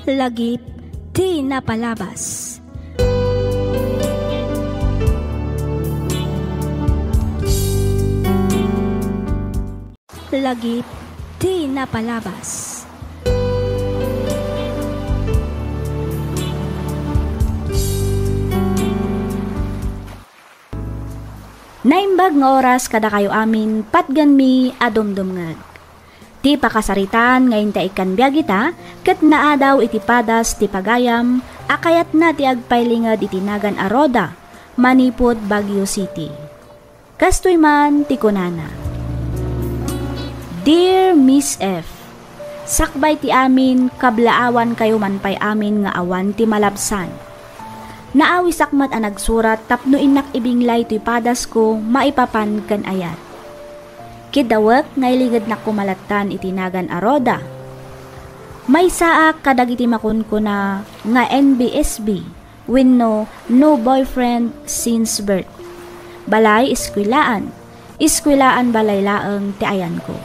Lagip ti napalabas. Lagip ti napalabas. Naimbag nga oras kada kayo amin patganmi adumdumngag. Ti pakasaritan ngayon ta ikan biyagita ket naadaw iti padas ti pagayam akayat na ti agpailingad itinagan a Roda manipod Baguio City. Kastoy man ti kunana. Dear Miss F, sakbay ti amin kablaawan kayo man pay amin nga awan ti malabsan. Naawi sakmat ang nagsurat tapno inak ibinglay to'y padas ko maipapan kan ayat. Kidawak ngailigad na kumalatan itinagan a Roda. May saak kadagiti makun ko na nga NBSB wenno no boyfriend since birth. Balay iskwilaan balay laeng ti ayan ko.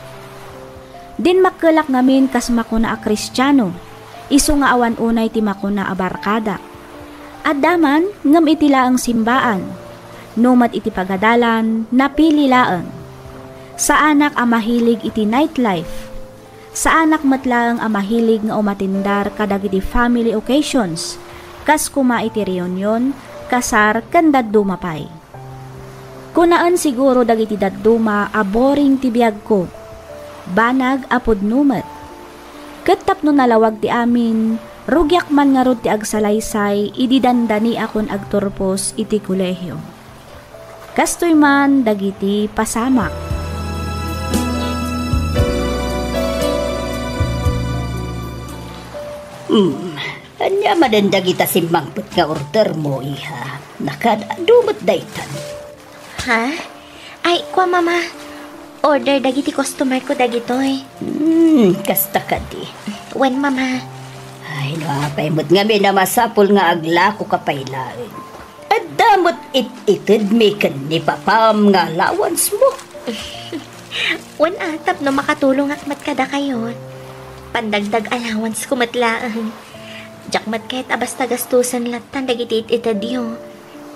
Din makkelak ngamin kas makuna a Kristiyano, iso nga awan unay ti makuna a barkada. At daman, ngam iti laang simbaan, numat iti pagadalan, napili laang. Sa anak ang mahilig iti nightlife, sa anak matlaang ang mahilig nga umatindar kadagiti family occasions, kas kuma iti reunion, kasar kan dadduma pay. Kunaan siguro dagiti dadduma a boring ti biag ko, banag apod numat. Ketap no nalawag ti amin, rugyak man nga rod ti agsalaysay, ididandani akon agturpos iti kolehyo. Kastoy man dagiti pasamak. Anya madandag ita simbangput nga order mo, iha. Nakadumot daytan. Ha? Ay, kwa mama. Order dagiti customer ko dagitoy. Kasta ka di. When mama? Ay, napaimot nga may namasapol nga agla ko kapailain. At damot it-itid may ni papam nga allowance mo. Wan atap no makatulong akmat kada kayo. Pandagdag allowance ko matlaan. Jakmat kahit abasta gastusan latan dagiti it-itadyo.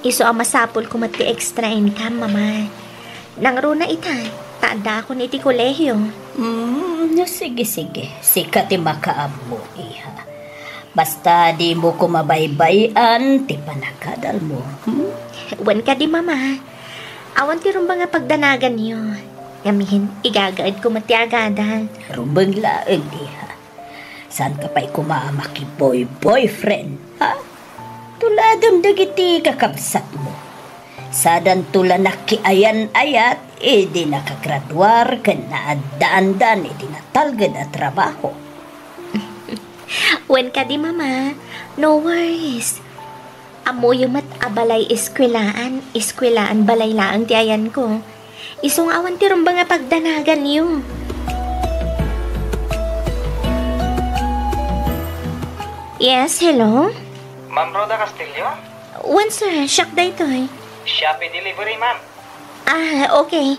Iso ang masapol ko mati extra income, mama. Nangruna itan, taanda ako ni iti kolehyo. Sige. Sikat ti makaam mo, iha. Basta di mo ko mabaybayan, ti panakadal mo. Wan ka di, mama. Awan ti rumba nga pagdanagan niyo. Gamihin, igagaad ko matiagadan. Rumbang laeng, iha. Saan ka pa'y kumaamaki boyfriend, ha? Tuladam dagiti kakabsat mo. Sadan tula nakiayan-ayat, di nakagraduar, kanaadaan-dan, di natalgad at trabaho. Wen ka di, mama. No worries. Amo yung abalay iskwelaan balay laang ti ayan ko. Isong awan ti rumba nga pagdanagan niyo. Yes, hello? Ma'am Roda Castillo? Wen, sir. Siyak da ito eh. Shopee delivery, ma'am. Okay.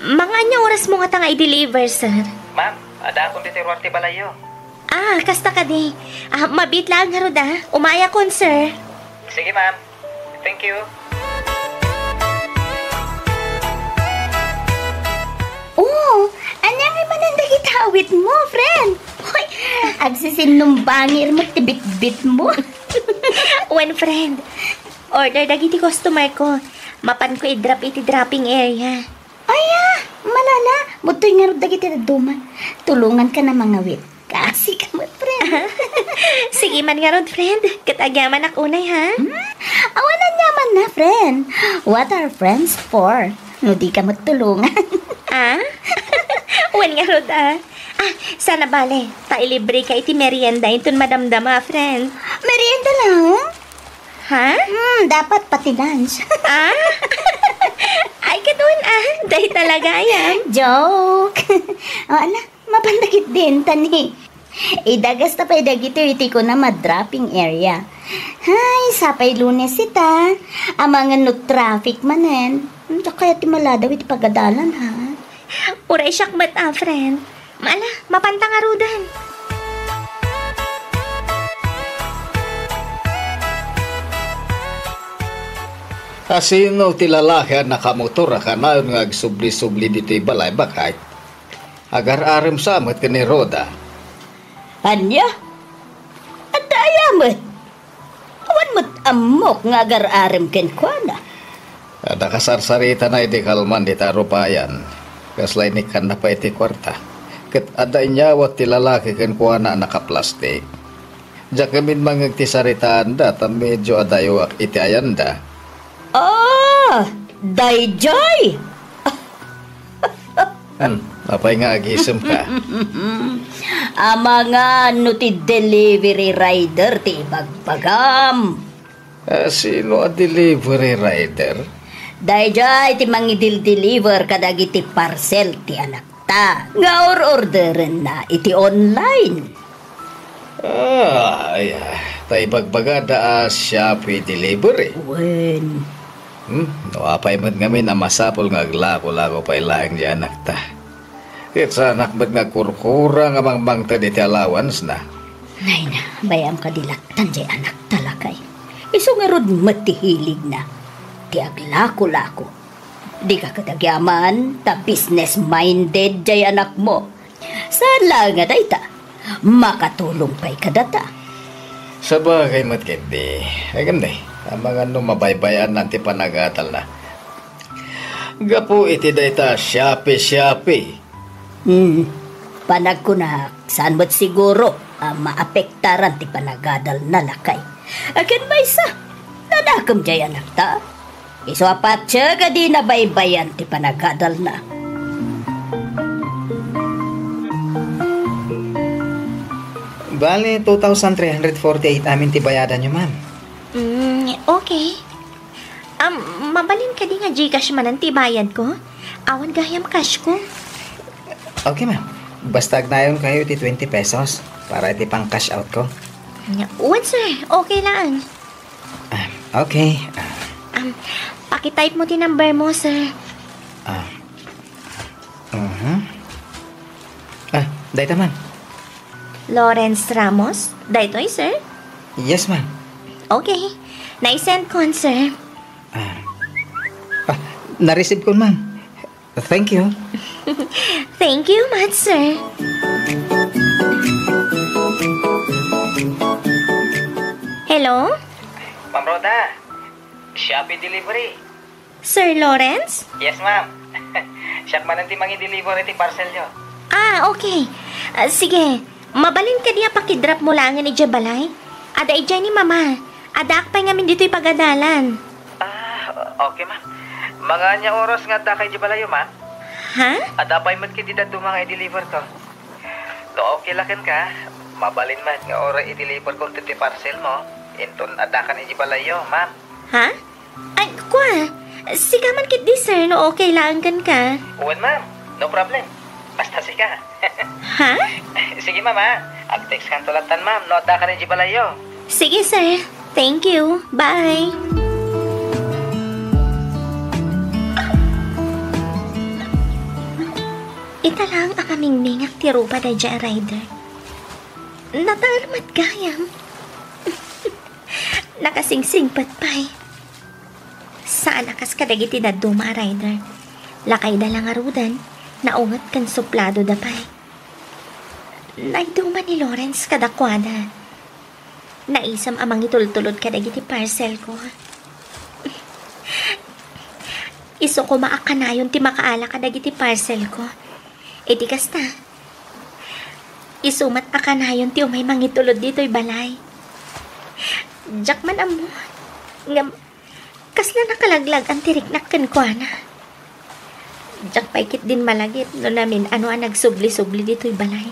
Mga anyang oras mo nga ta nga i-deliver, sir? Ma'am, ada akong ditiruar ti balayo. Kasta ka di. Mabit lang nga Roda. Umaya kon, sir. Sige, ma'am. Thank you. Anyang manandag itawit mo, friend. Hoy, agsisinnumbangir mo, tibit-bit mo. When friend, order dagiti customer ko. Mapan ko i-drop iti dropping area. Malala. Butoy nga rin dagiti na duman. Tulungan ka na mga wit. Kasi ka mo, friend. Sige man nga ron, friend. Katagyaman ako unay, ha? Awanan naman na, friend. What are friends for? No di ka magtulungan. Wan nga ron, sana bale. Pailibre ka iti merienda. Itun madamdama, friend. Merienda lang? Ha? Dapat pati lunch. Ay, kadun, Dahil talaga yan. Joke. Mapandagit din, tani. Idagas na pa'y dagito iti ko na madrapping area. Hay, sapay Lunes ita. Amangan no traffic manen. Kaya ti maladaw iti pagadalan, ha? Uray syakmat, friend. Maala, mapantang arudan. Asino ti lalaki ang nakamotor ka na yun nga agsubli-subli dito balay bakay. Agar-arim sa amat ka ni Roda. Anya? At ayamat. Awan mo't amok nga agar-arim ken kwa na. Ada kasarsarita na iti kalman di tarupayan. Kaslay ni kan na pa iti kwarta. Ket ada inyawat ti lalaki ken kwa na nakaplastik. Diya kamin mangag ti saritaan da tam medyo adayawak iti ayanda. Dayjay! Apay nga agisem ka. Mga ti delivery rider ti bagbagam. Sino ang delivery rider? Dayjay ti mangidil-deliver kadagiti parcel ti anak ta. Nga orderen na iti online. Tay bagbaga da Shopee delivery. Wen. Napay man kami na masapol nga aglako-lako pa ilang di anak ta. Kit sa anak ba't nga kurkura nga mangmangta di ti allowance na. Nay na, bayam ka dilatan di anak talakay. Iso nga rod matihilig na. Ti aglako-lako. Di ka kadagyaman, ta business-minded di anak mo. Sala nga day ta, makatulong pa'y kadata. Sa bagay matkindi, ay ganda ang mga mabaybayan nanti panagatal na. Gapu iti dayta Shopee. Panag ko na, saan mo't siguro maapektaran ti panagadal na lakay. Akin ba isa? Nanakam jay anak ta. Iso apat siya ka di nabaybayan ti panagadal na. Bale, 2,348 amin ti bayadan nyo, ma'am. Okay. Mabalin ka di nga Gcash man ang tibayad ko. Awan gayam cash ko. Okay, ma'am. Basta agnayon kayo ti 20 pesos para iti pang cash out ko. Uwan, sir. Okay lang. Okay. Pakitype mo ti number mo, sir. Dayta, ma'am. Lawrence Ramos. Daytoy, sir. Yes, ma'am. Okay. Na-send ko, sir. Na-receive ko, ma'am. Thank you. Thank you much, sir. Hello? Ma'am Roda, Shopee delivery. Sir Lawrence? Yes, ma'am. Shop man ang timang i-deliver iti parcel nyo. Okay. Sige. Mabalin ka niya pakidrop mo lang ni Jabalay. Ada ijay ni mama. Ada akpay ngamin dito'y pagadalan. Okay, ma'am. Mga anya oras nga da kay Jibalayo, ma'am. Ha? Ada pa'y magkididad dumang i-deliver to. No, okay lakan ka. Mabalin man nga ora i-deliver kung titi parcel mo. Inton ada ka ni Jibalayo, ma'am. Ha? Ay, kwa. Siga man kit di, sir, no okay lang kan ka. Uwan, ma'am. No problem. Basta siga. Ha? Sige, ma'am, ha. Ag-text kan tulatan, ma'am. No, ada ka ni Jibalayo. Sige, sir. Thank you. Bye. Ita lang ang aming mingak ti rupa da dya rider. Natarmat gayam. Nakasingsing patpay. Saan nakas kadagiti na duma rider. Lakay da lang arudan. Naungat kan suplado da pay. Naiduma ni Lawrence kadakwada. Naisam amang itultulod kadagiti parcel ko. Iso ko maakanayon ti makaala kadagiti parcel ko. Iti kasta. Isumat akanayon ti umay mangitulod dito'y balay. Jack man amo. Kasla nakalaglag ang tiriknak kan ko na. Jack paikit din malagip no namin ano ang nagsubli-subli dito'y balay.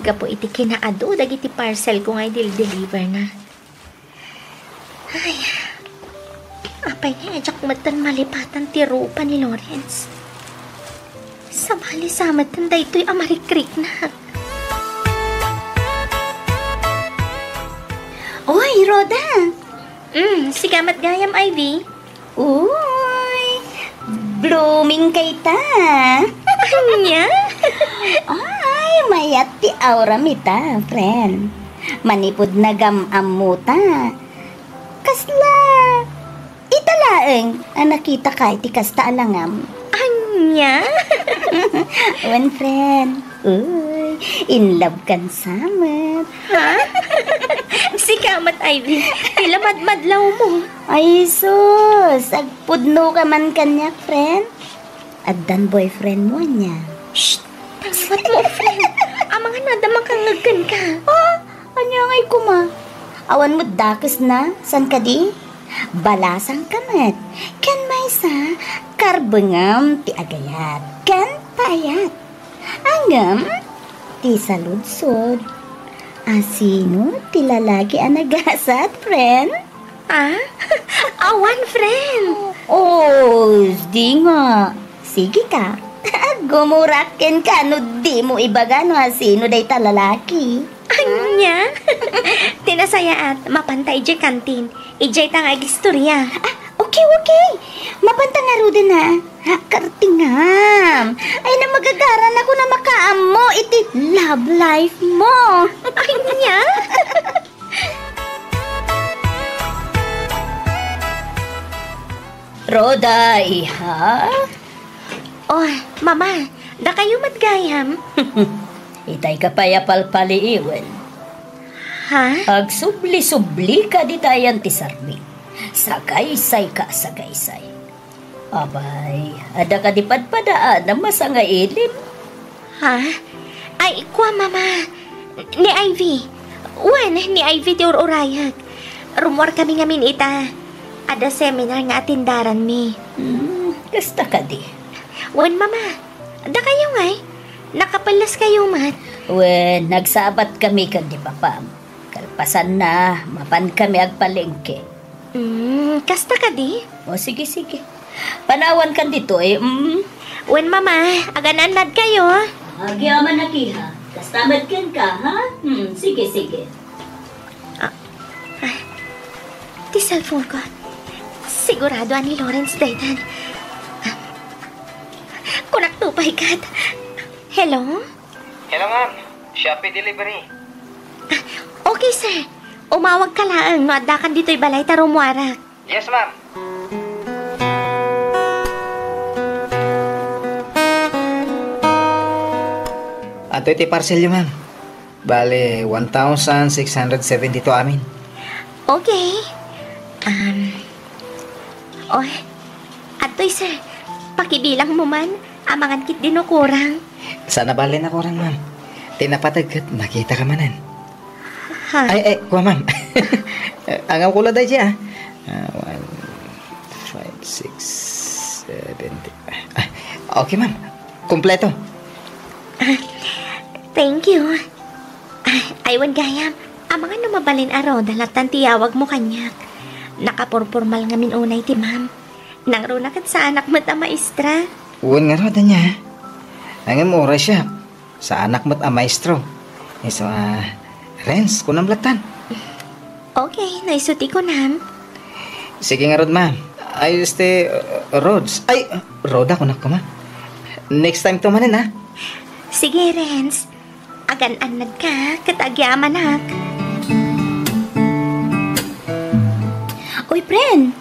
Gapo iti kinaado dagiti parcel ko ngay deliver na. Ay, apay nga Jack matan malipatan ti rupa ni Lawrence. Sabali samat tanda ito'y amarikrik na. Oy, Roda! Sigamat gayam, Ivy. Uy! Blooming kay ta! Anya? Ay, mayat ti aura mita, friend. Manipod na gamam mo ta. Kasla! Ita Dalaeng, nakita ka iti kasta alangam. Anya? Wan, friend. Uy, in love kan samat. Ha? Si Kamat Ivy, tila madmadlaw mo. Ay, sus. Agpudno ka man kanyak, friend. Addan boyfriend mo niya. Shh! Tangwat mo, friend. Ang mga nadamang kangagan ka. Anya ngay kuma? Awan mo dakes na, san ka di? Balasang kamat. Kan may sa karbengam ti agayat. Kan payat. Angam ti saludsod. Asino ti lalaki ang nagasat, friend? Ah? Awan, friend. Oh, di nga. Sige ka. Gumurakin ka, no di mo ibaga no asino day ta lalaki. Anya? Tinasaya at mapantay di kantin. Ijay ta nga istorya. Okay. Mapanta nga rude na. Kartingam. Ay na magagaran ako na makaamo iti love life mo. Anya? Roda, iha? Oh, mama, da kayo matgayam? Itay ka paya palpaliiwan. Ha? Agsubli-subli ka di tayan ti sarmi. Sagaysay ka, sagaysay. Abay, ada ka di padpadaan na masanga ilim. Ha? Ay, kwa mama. Ni Ivy. Wan, ni Ivy ti urayag. Rumor kami nga min ita. Ada seminar nga atindaran mi. Kasta ka di. Wan, mama. Da kayo nga nakapalas kayo mat. Wen, nagsabat kami kan di papam. Kalpasan na, mapan kami agpalengke. Kasta ka di? O sige. Panawan kan dito Wan, mama. Agananad kayo. Agyaman na kiha. Kastamad kan ka, ha? Sige. Ti cellphone ko. Sigurado ani Lawrence Daytan. Kunak tupay kat. Hello? Hello, ma'am. Shopee delivery. Okay, sir. Umawag ka lang. No, adakan dito'y balay tarumwarak. Yes, ma'am. Ato iti parcel yun, ma'am. Bale, 1,672 amin. Okay. Atoy, sir. Pakibilang mo man. Amangan kit dinukurang. Sana bale na kurang, ma'am. Tinapatagat, makita ka manan. Ha? Ay, kuha, ma'am. Ang akula dahi siya. 1, 5, 6, 7, okay, ma'am. Kompleto. Thank you. Aywan gayam. Amangan numabalin araw dalatan tiyawag mo kanyak. Nakapurpurmal nga minunay ti ma'am. Nangrunakat sa anak mo't ang maestra. Uwan nga roda niya. Ang mura siya. Sa anak mo't ang maestro. So, Renz, kunam latan. Okay, naisuti ko nam. Sige nga rod, ma'am. Ay, Rods. Ay, Roda, kunak ko, ma'am. Next time to manin, ha? Sige, Renz. Agan-anad ka, katagyaman hak. Uy, friend.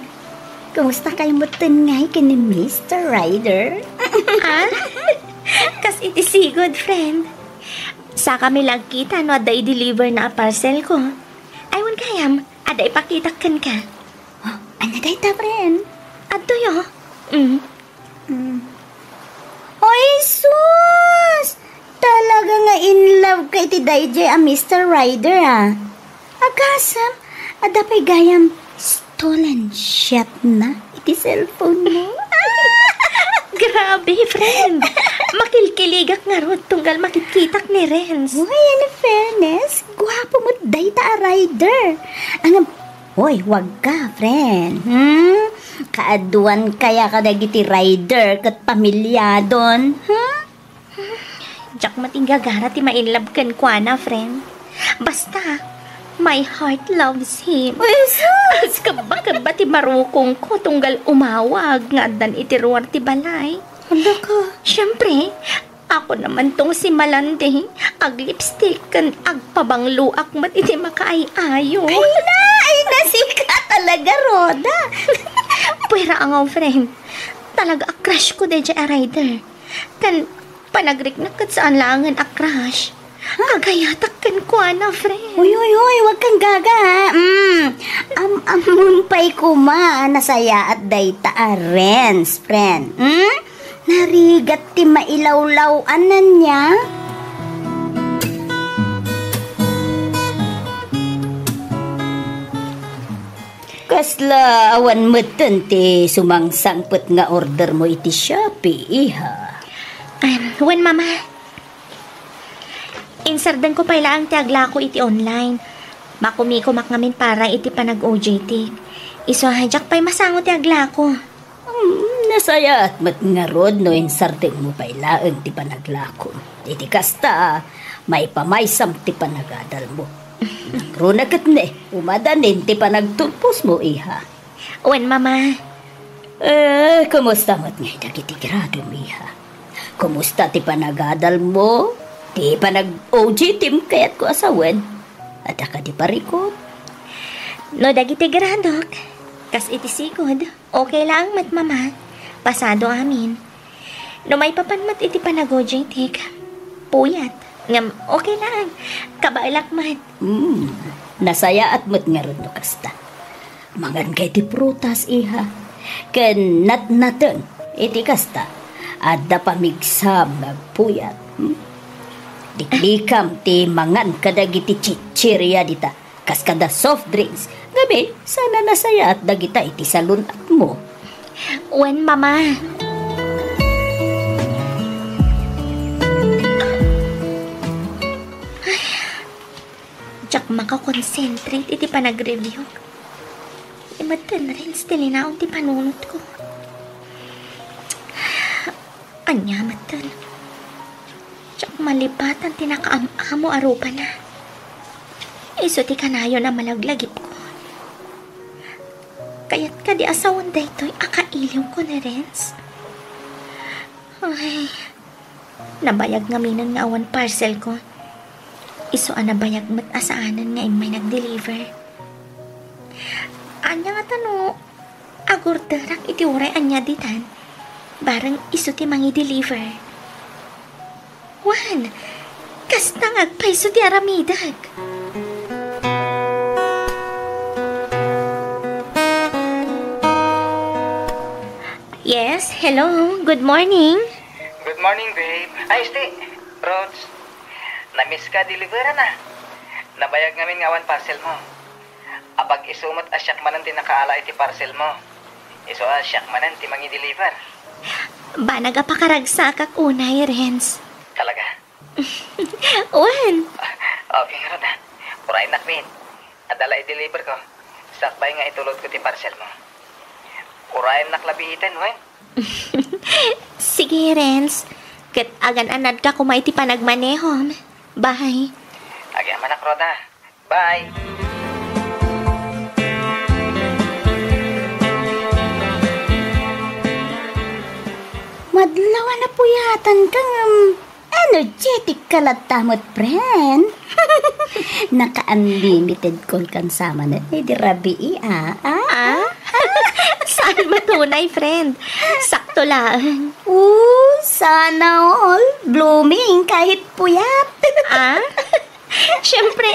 Kumusta kayo mutin ngay kini Mr. Ryder? Kas iti si good friend. Sa kami lang kita no ada i-deliver na parcel ko. Aywan kayam, ada ipakita kan ka. Ano day ta, friend? Adto yo. Oy, sus! Talaga nga in love kay ti Dayjay Mr. Ryder, Agasam, ada pa'y gayam stolen shot na iti cellphone mo. Grabe, friend. Makilkiligak nga ron tunggal makitkitak ni Renz. Uy, in fairness, gwapo mo dayta Ryder. Hoy, wag ka, friend. Kaaduan kaya ka dagiti Ryder kat pamilya doon. Jak matinggagara ti mainlove kan kwa na, friend. Basta, my heart loves him. As kabaka ti marukong ko tunggal umawag nga dan itiruar ti balay. Hala ka. Siyempre, ako naman tong si Malande, ag-lipstick kan agpabangluak mat iti makaayayo. Ay na, sika talaga, Roda. Pwera ang friend. Talaga a crush ko de a rider. Kan panagrik kat saan langan a crush. Agayatak kan ko na friend. Uy, wag kang gaga ha. Amumpay ko nasaya at dayta a Renz, friend. Narigat ti mailawlaw-anan niya. Kasla awan meten ti sumangsangpet nga order mo iti Shopee, iha. Wen mama. Insardan ko pala ang tiagla ko iti online. Makumikumak ngamin para iti panag-OJT. Iso hajak pa'y masango tiagla ko. Nasaya at mat nga rod no insardan mo pala ang ti panaglako. Iti kasta, may pamaysam ti panagadal mo. Runakat umadanin ti panagtulpos mo, iha. Wen mama. Kumusta mat nga dagiti grado, iha? Kumusta ti panagadal mo? Ti panag-OJ tim kayat ko asawen. At ka di parikot. No dagiti gradok. Kas iti sigod. Okay lang mat mama. Pasado amin. No may papanmat iti panag-OJ tik. Puyat. Ngam okay lang. Kabailak mat. Nasaya at mat nga rin no kasta. Mangan kay ti prutas, iha. Ken natnaten iti kasta. Adda pamigsam nagpuyat. Diklikam ti mangan kadagiti chichirya dita. Kas kada soft drinks. Gabi, sana nasaya at dagita iti salunat mo. Wen mama. Jak makakonsentrate iti panag-review. Imatan rin stilinaon ti panunot ko. Anya matan. Jak malipatan ti nakaam-amo arupa na. Iso ti kanayo na malaglagip ko. Kaya't ka di asawan daytoy akailiw ko na Renz. Ay, nabayag nga minan nga awan parcel ko. Iso nabayag mat asaanan nga may nag-deliver. Anya nga tano, agur darak iti uray anya ditan. Barang iso ti mangi deliver. Wan, kastang agpaiso ti aramidag. Yes, hello, good morning. Good morning, babe. Ay, Ste. Rods. Na-miss ka, delivera na. Nabayag ngamin nga awan parcel mo. Apag isumot asyak manan ti nakaala iti parcel mo. Iso asyak manan ti mangi deliver. Ba nagapakaragsak ak unay, Renz. Talaga? Wan. Okay nga ron ha. Purain nakmin. Adala i-deliver ko. Sakbay nga itulod ko ti parcel mo. Urayan naklabihitan, wen? Sige, Renz. Kat agan-anad ka kung maiti panagmanehom. Bye. Agi manak, Roda. Bye. Madlawa na puyatan kang energetic kalatamot, friend. Naka-unlimited call kan sama na. Di rabi Saan matunay, friend? Sakto lang. Sana all. Blooming kahit puyat. Siyempre,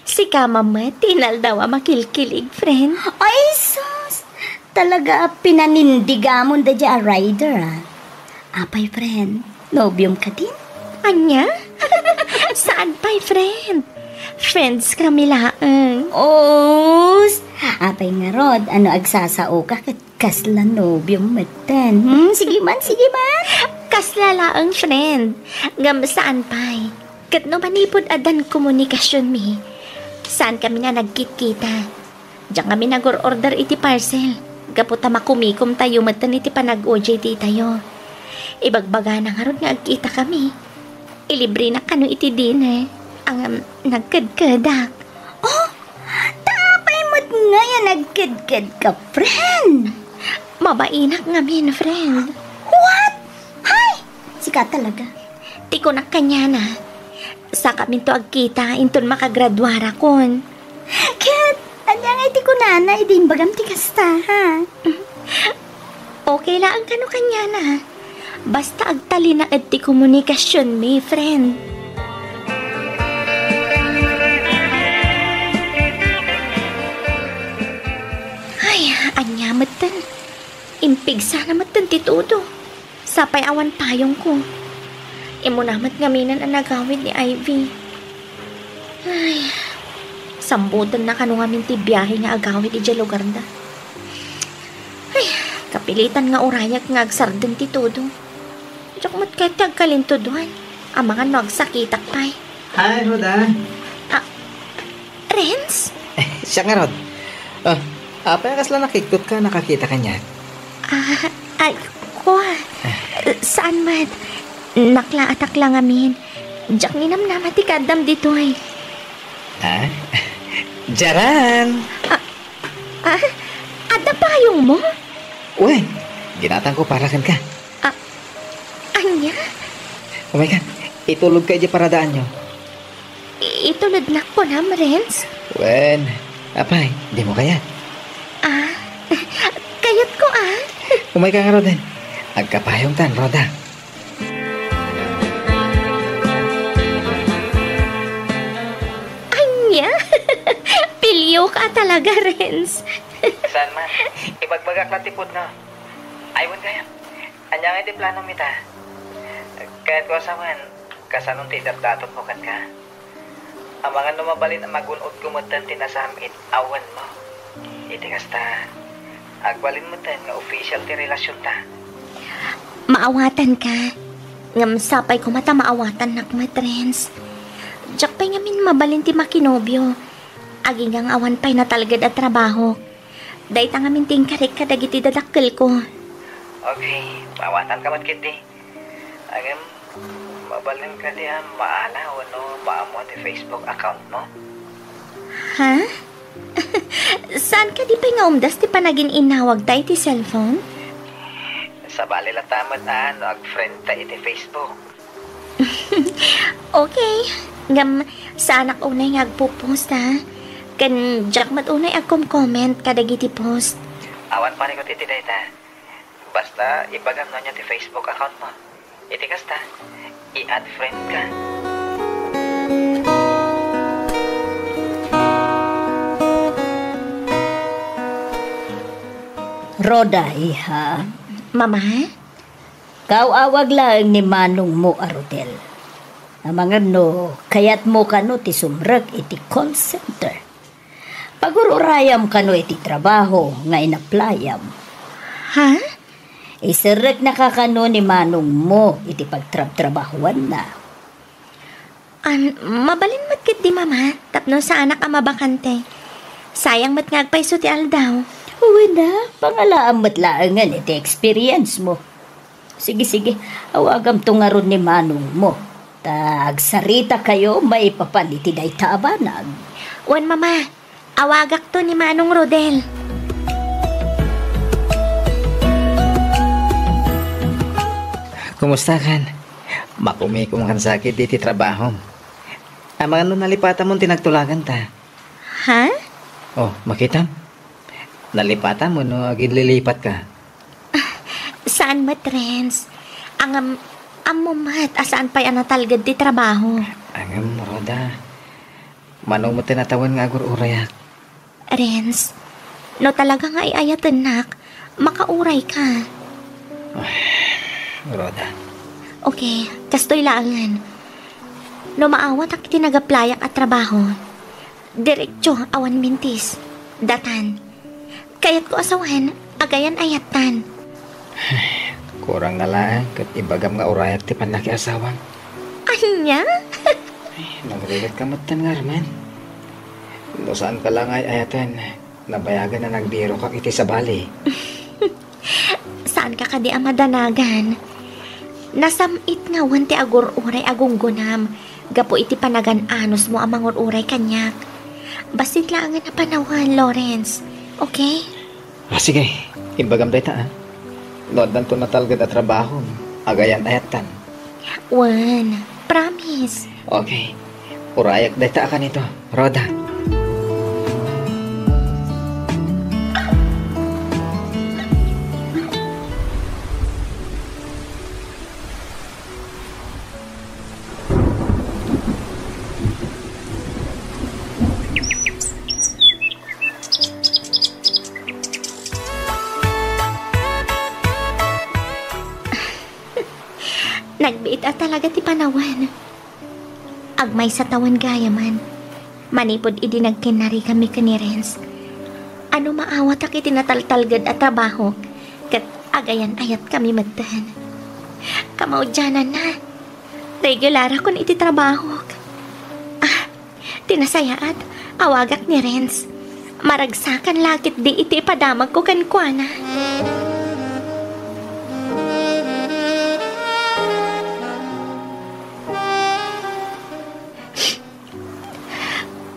si Kamama, tinal daw makilkilig, friend. Ay, sus. Talaga pinanindigamon da dya rider, Apay, friend. Nobyom ka din? Anya? Saan pa'y, friend? Friends kami laang. Apay nga, Rod. Ano agsasao ka kat kasla nobyom matan? Sige man. Kasla laang, friend. Ngam saan pa'y? Kat no manipod adan komunikasyon mi. Saan kami na nagkit-kita? Diyan kami nag-order iti parcel. Kaputa makumikom tayo matan iti panag-OJT tayo. Ibagbaga na nga ron nga agkita kami. Ilibre na kano iti dinner. Ang nagkadkadak. Tapay mo't nga yan nagkadkad ka, friend. Mabainak nga min, friend. What? Hay! Sika talaga. Tiko na kanya na. Sa kami to agkita, inton makagradwara kon. Kat, anya nga iti ko nana, idin bagam ti kasta, ha? Okay lang ang kano kanya na. Basta agtali na ti komunikasyon, may friend. Ay, anya matan. Impig sana matan ti todo. Sapay awan payong ko. Imo namat ngaminan ang nagawid ni Ivy. Ay, sambutan na kanu ngamin ti biyahe nga agawid iti lugar da. Ay, kapilitan nga urayak nga agsarden ti todo. Diyak mat kaya tagkalintuduan. Amangan no agsakitak pa'y. Hi, Roda. Renz? Siya nga, Rod. Apa kasla nakikot ka, nakakita ka niya? Ay, ko. Saan man? Naklaatak lang amin. Diyak ninamnama ti kadam dito ay. Jaran! Ada payong mo? Uy, ginatang ko para kan ka. Anya? Oh my God, itulog ka dyan para daan nyo. Itulad na ko na, Renz. Wen, apay, di mo kaya. Kayat ko Umay ka nga, Roden. Agkapayong tan, Roda. Anya? Pilyo ka talaga, Renz. Saan man? Ibagbagak lang tipod na. Aywan kaya. Anya nga di plano mita. Kahit ko asaman, kasanong tidap-datot mo kan ka. Ang mga numabalin ang magunod kumutan tinasamit, awan mo. Iti kasta, agbalin mo tan nga official ti relasyon ta. Maawatan ka. Ngam sapay ko mata maawatan nakmat, Renz. Diyak pa'y ngamin mabalin ti makinobyo. Aging ang awan pa'y natalagad at trabaho. Dahil ta ngamin tingkarik ka dagiti dadakkel ko. Okay, maawatan ka mat kiti. Agam, mabalin ka di maala o no, maamo ti Facebook account mo. Ha? Saan ka di pa'y nga umdas ti panagin inawag tayo ti cellphone? Sa bali lang tamad no, ag-friend ta iti Facebook. Okay. Ngam, saan ak unay nga agpo-post ha? Kan Jack mat unay agkom-comment kadagiti post. Awan pa rin ko titi data. Basta ibagam no niya ti Facebook account mo. Iti kasta, i-add friend ka. Roda, iha. Mama? Kauawag lang ni Manong mo, Rodel. Ang mga no, kayat mo kano ti sumrag iti call center. Pagururayam kano iti trabaho nga inaplayam. Ha? Isirek na kakano ni Manong mo iti pagtrabahuan na. Mabalin mat kit di mama, tapno sa anak ang mabakante. Sayang mat ngagpaiso ti aldaw. Uwi na, pangalaan mat laangan iti experience mo. Sige, awagam to nga ron ni Manong mo. Tagsarita kayo, maipapan iti day taabanag. Wan mama, awagak to ni Manong Rodel. Kumusta kan? Makumikum kan sakit iti trabaho. Ang mga nalipatan mo tinagtulagan ta. Ha? Oh, makita? Nalipatan mo no, agin lilipat ka. Saan mat, Renz? Ang mat, asaan pa'y anatalgad di trabaho? Ang Roda. Manong mo tinatawan nga agur urayak. Renz, no talaga nga iayatan nak, makauray ka. Roda. Okay, kastoy laangan. No maawat ak tinagaplayak at trabaho. Diretso awan mintis. Datan. Kayat ko asawan, agayan ayatan. Kurang nga lang, kat ibagam nga urayak ti panlaki asawang. Anya? Nagrigat ka matan nga raman. No saan ka lang ay ayatan, nabayagan na nagbiro kak iti sa bali. Saan ka kadi amadanagan? Nasamit nga wanti agur uray agunggunam. Gapo iti panagan anos mo amang uray kanyak. Basit lang nga napanawan, Lawrence. Okay? Sige, ibagam day ta Nodan to natalgad at trabaho. Agayan ayatan. Wan, promise. Okay, urayak day ta ka nito, Roda. Nagbiit at talaga ti panawan. Agmay sa tawan gaya man. Manipod idi nagkinari kami ni Renz. Ano maawat ak iti nataltalgad at trabaho. Kat agayan ayat kami magtahan. Kamaudyanan na. Regular akon iti trabaho. Tinasayaat, awagak ni Renz. Maragsakan lakit di iti padamag ko kankwana.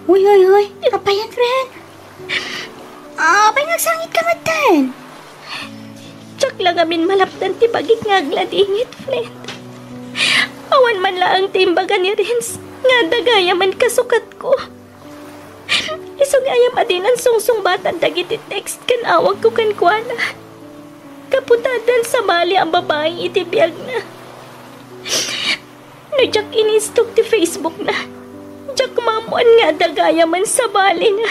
Uy, kapayan, friend. Apay nagsangit ka matan. Tsak lang amin malapdan ti bagik nga agladingit, friend. Awan man laang timbaga ni Renz, nga dagaya man kasukat ko. Isugayam adin ang sungsung batan dagiti text kan awag ko kankwana. Kaputadan sa bali ang babaeng itibiyag na. Nadyak inistok ti Facebook na. Diyak mamuan nga dagaya man sa bali na.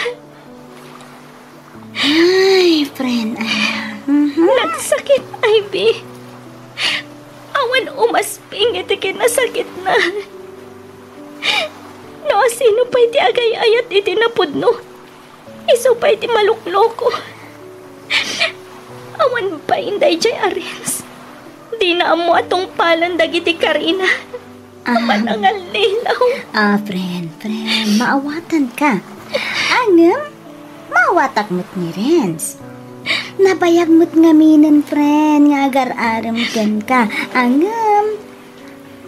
Ay, friend, Nagsakit, Ivy. Awan umasping iti kinasakit na. No, sino pa iti agay-ayat iti napudno? Iso pa iti malukloko. Awan pa inday jay Arens. Di na amo atong palandag iti Karina. Aman ang alilaw. Friend, maawatan ka. Angam, maawatak mo't ni Renz. Nabayag mo't ngaminan, friend, nga agar-aram ken ka. Angam,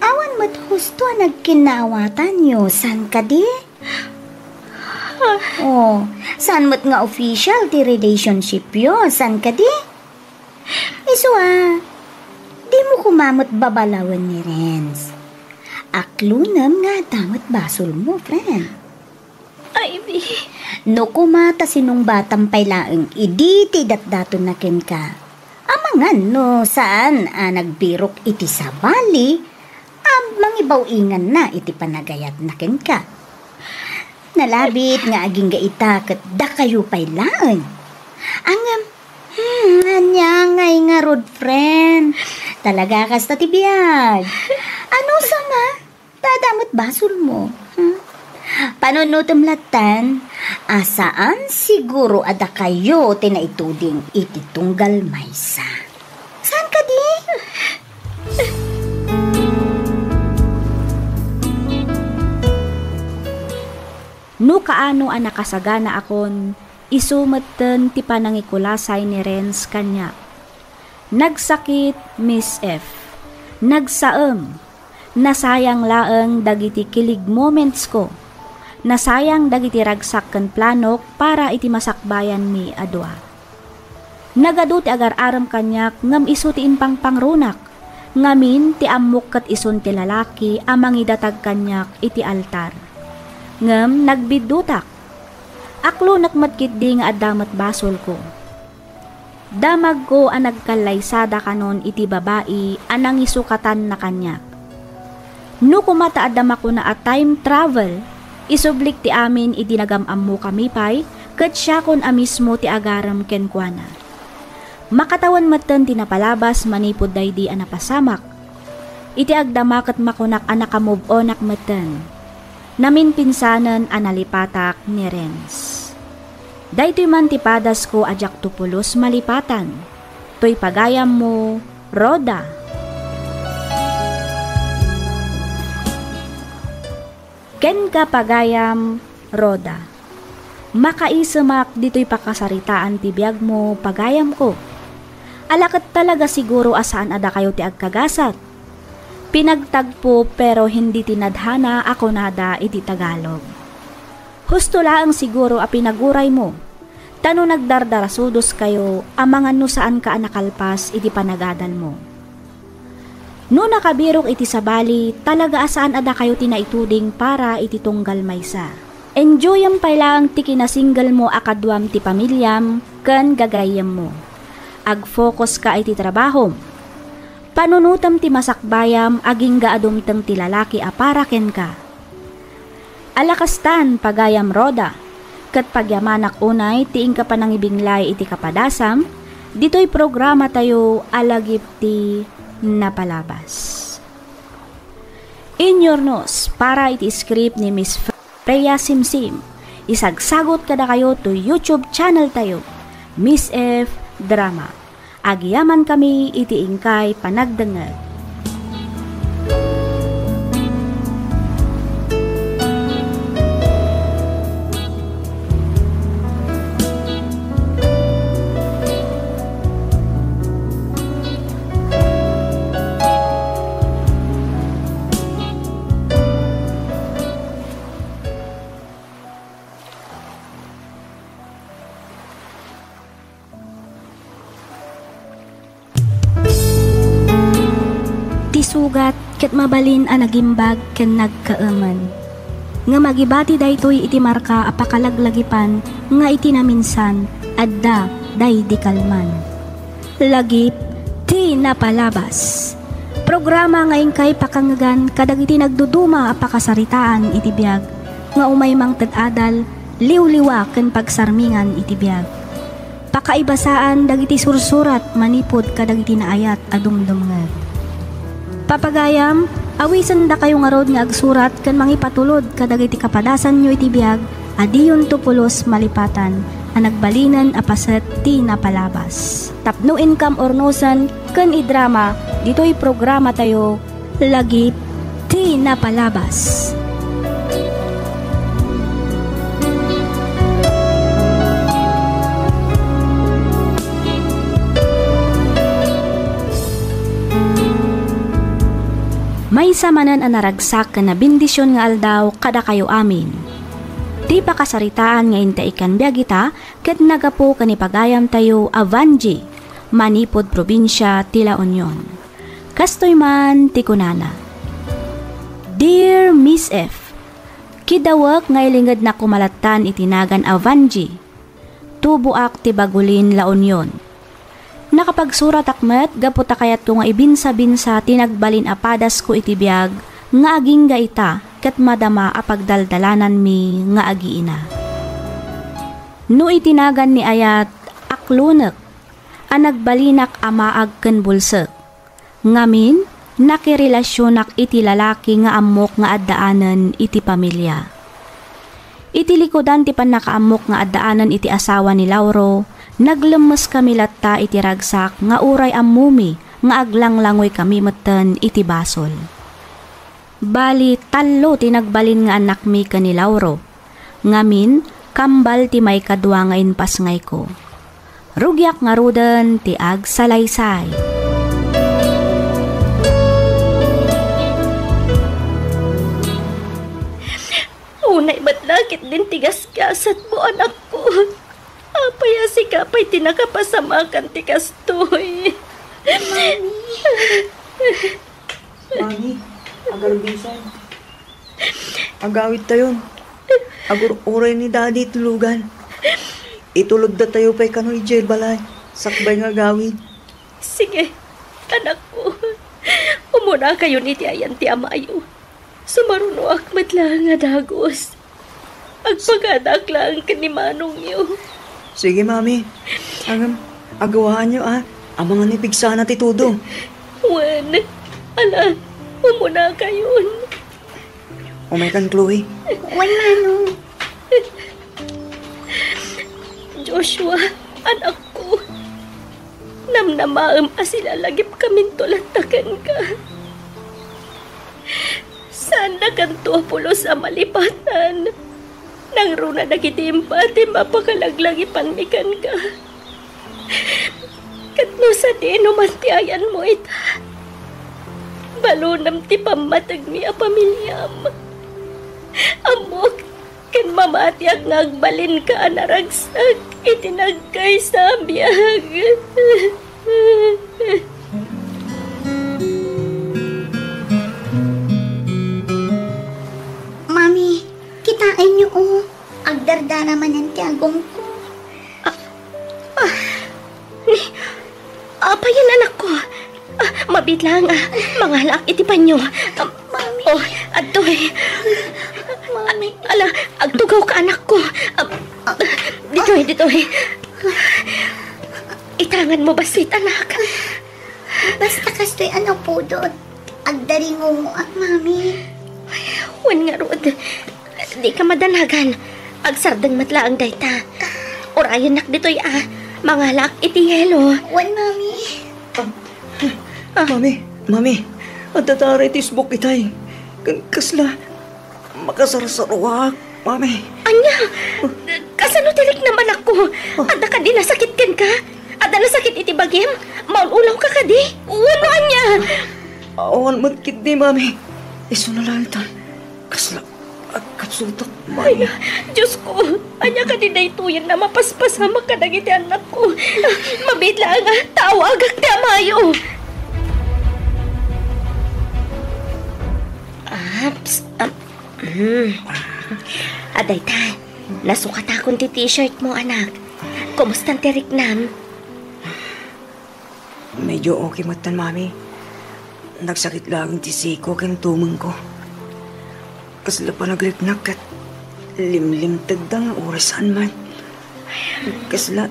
awan mo't husto nagkinaawatan nyo. San ka di? San mo't nga official ti relationship yo? San ka di? Iso di mo kumamot babalawan ni Renz. Aklunam nga damot basol mo, friend. Ivy. No kumata sinong batang pailaeng idi ti datdaton na ken ka. Amangan no saan nagbirok iti sabali, mangibaw ingan na iti panagayat na ken ka. Nalabit nga aging gaita ket da kayo pailaeng. Angam, anyangay nga rod, friend. Talaga kas ta ti biyag. Ano sama? Dadamot basol mo. Panunutom latan, asaan siguro ada kayo tinaituding iti tunggal maysa. Saan ka di? No kaano ang nakasagana akon, isumatan ti panangikulasay ni Renz kanya. Nagsakit, Miss F. Nagsaem. Nasayang laeng dagiti kilig moments ko. Nasayang dagiti ragsak ken planok para iti masakbayan mi adwa. Nagadu ti agar-aram kanyak ngam isu ti impang pangrunak. Ngamin ti ammok ket isun ti lalaki amang idatag kanyak iti altar. Ngem nagbidutak. Aklo nakmatkit di nga addamat basol ko. Damag ko ang nagkalaysada kanon iti babae anang isukatan na kanyak. No kumata adama ko na a time travel, isublik ti amin iti nagamammo kami pay, ket siya kon amismo ti agaram kenkwana. Makatawan matan ti napalabas manipod daydi a napasamak. Iti agdama ket makunak a nakamove-onak matan. Namin pinsanan a nalipatak ni Renz. Daytoy man ti padas ko ajak tupulos malipatan. Toy pagayam mo, Roda. Ken ka pagayam, Roda. Makaisemak dito'y pakasaritaan ti biyag mo, pagayam ko. Alakat talaga siguro asaan ada kayo ti agkagasat. Pinagtagpo pero hindi tinadhana ako nada iti Tagalog. Husto laang siguro a pinaguray mo. Tano nagdardarasudos kayo amangan no saan ka nakalpas iti panagadan mo. No nakabirok iti sabali, talaga asaan ada kayo tinaituding para iti tunggal maysa. Enjoyam pailang ti kinasingle mo akadwam ti pamilyam, ken gagayam mo. Ag-focus ka iti trabaho. Panunutam ti masakbayam, aging gaadumtang ti lalaki aparaken ka. Alakastan pagayam Roda, ket pagyamanak unay tiing ka panangibinglay iti kapadasam, dito'y programa tayo alagip ti napalabas. Inyornos para iti script ni Miss Freya Simsim. Isagsagot kada kayo to YouTube channel tayo, Miss F Drama. Agyaman kami iti ingkay panagdengeg. Sugat ket mabalin a nagimbag ken nagkaaman. Nga magibati daytoy iti marka apakalaglagipan nga iti naminsan adda day di kalman. Lagip ti napalabas. Programa ngayon kay pakangagan kadag iti nagduduma apakasaritaan iti biag nga umay mang tadadal liwliwa ken pagsarmingan iti biag. Pakaibasaan dagiti sursurat manipod kadag iti naayat adumdumngeg. Papagayam, awisan da kayo nga rod nga agsurat kan mangipatulod kadag iti kapadasan nyo iti biag, adiyon tupulos malipatan, ang nagbalinan apaset ti napalabas. Tapno income ornosan kan idrama, dito'y programa tayo, lagip ti napalabas. May samanan ang naragsak ka na bindisyon nga aldaw kada kayo amin. Di pa kasaritaan nga inta ikan biyagita ket nagapo kanipagayam tayo Avanji, Manipod probinsya ti La Union. Kastoy man ti kunana. Dear Miss F, kidawak nga ilingad na kumalatan itinagan Avanji, tubuak ti Bagulin La Union. Nakapagsurat akmet, gaputa kayat ko nga ibinsa-binsa tinagbalin apadas ko iti biag, nga aging gaita, kat madama apagdaldalanan mi nga agiina. No itinagan ni ayat, aklunek, anagbalinak amaag ken bulsek. Ngamin, nakirelasyonak iti lalaki nga amok nga addaanan iti pamilya. Iti likodan ti panakaamok nga addaanan iti asawa ni Lauro, naglemes kami latta iti ragsak nga uray ammumi nga aglanglangoy kami metten iti basol. Bali tallo tinagbalin nga anak mi ni Lauro. Ngamin kambal ti may kadwa nga inpas ngay ko. Rugyak nga ruden ti agsalaysay. Unay batlakit din tigas-gasat mo anak ko. Apaya si kapay tinakapasamakan ti kastoy. Mami, agar bisan. Agawit tayo. Agur uray ni daddy tulugan. Itulog da tayo pa'y kano'y jail balay. Sakbay nga gawin. Sige, anak ko. Umuna kayo ni tiayan ti amayo. Sumaruno akmat lang nga dagos. Agpagadak lang kanimanong niyo. Sige, Mami. Agawaan niyo, ang mga nipigsa na titudo. Juan, ala, umuna kayo. Umay kan, Chloe. Juan, Manong. Joshua, anak ko. Namnamaam asilalagip kaming tulatakan ka. Saan na kanto pulo sa malipatan? Nang runa nagitimpa ti mapakalaglagipan mikan ka. Katno sa dino mantiayan mo ita. Balunam ti pamatag mi a pamilyam. Amok kan mamatiak ngagbalin ka anaragsak itinagkay sa biyag. Mami, kitain niyo agdarda naman ang tiagong ko. Apa yan anak ko? Mabitlang mangalak iti panyo. Mami. Oh, adoy. Mami. Ala, agtugaw ka anak ko. Ditoy. Itangan mo basit anak. Basta kastoy ano po doon. agdaringo mo ak, mami. Wan nga rod, di ka madanagan. Agsardang matlaang dayta. Orayan nak dito'y mangalak iti yelo. Wan, mami. Mami, ang tatara itisbok itay. Kasla, makasarsaruak, mami. Anya, kasano tilik naman ako? Ada ka di nasakit ka? Ada nasakit iti bagim? Maululaw ka di? Uno, anya. Awan magkit di, mami. Iso na lang ito. Kasla, kapsutok, mami. Ay, Diyos ko, anya ka di daytoyan na mapaspasama ka iti anak ko. Mabitla nga, tawag ak tamayo. Aday ta, nasukat akong ti t-shirt mo, anak. Kumusta ang tirik nam? Medyo okay matan, mami. Nagsakit lang ti siko kang tumang ko. Kasla pa naglipnak at limlim tagdang orasan man. Kasla,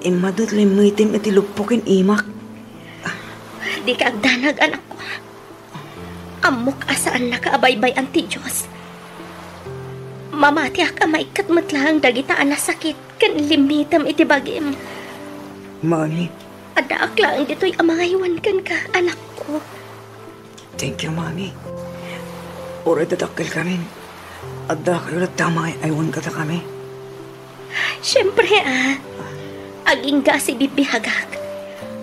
imadot limitim at ilupukin imak. Di ka agdanag, anak ko. Amok asaan nakaabaybay ang ti Diyos. Mamati ka maikat matlang dagitaan na sakit kan limitam iti bagim. Mami, Ada aklang dito'y amangaywan kan ka, anak ko. thank you, mami. Oray dadakil kami. Ada kayo na tama aywan kata kami. Siyempre aging ga si bibihagak.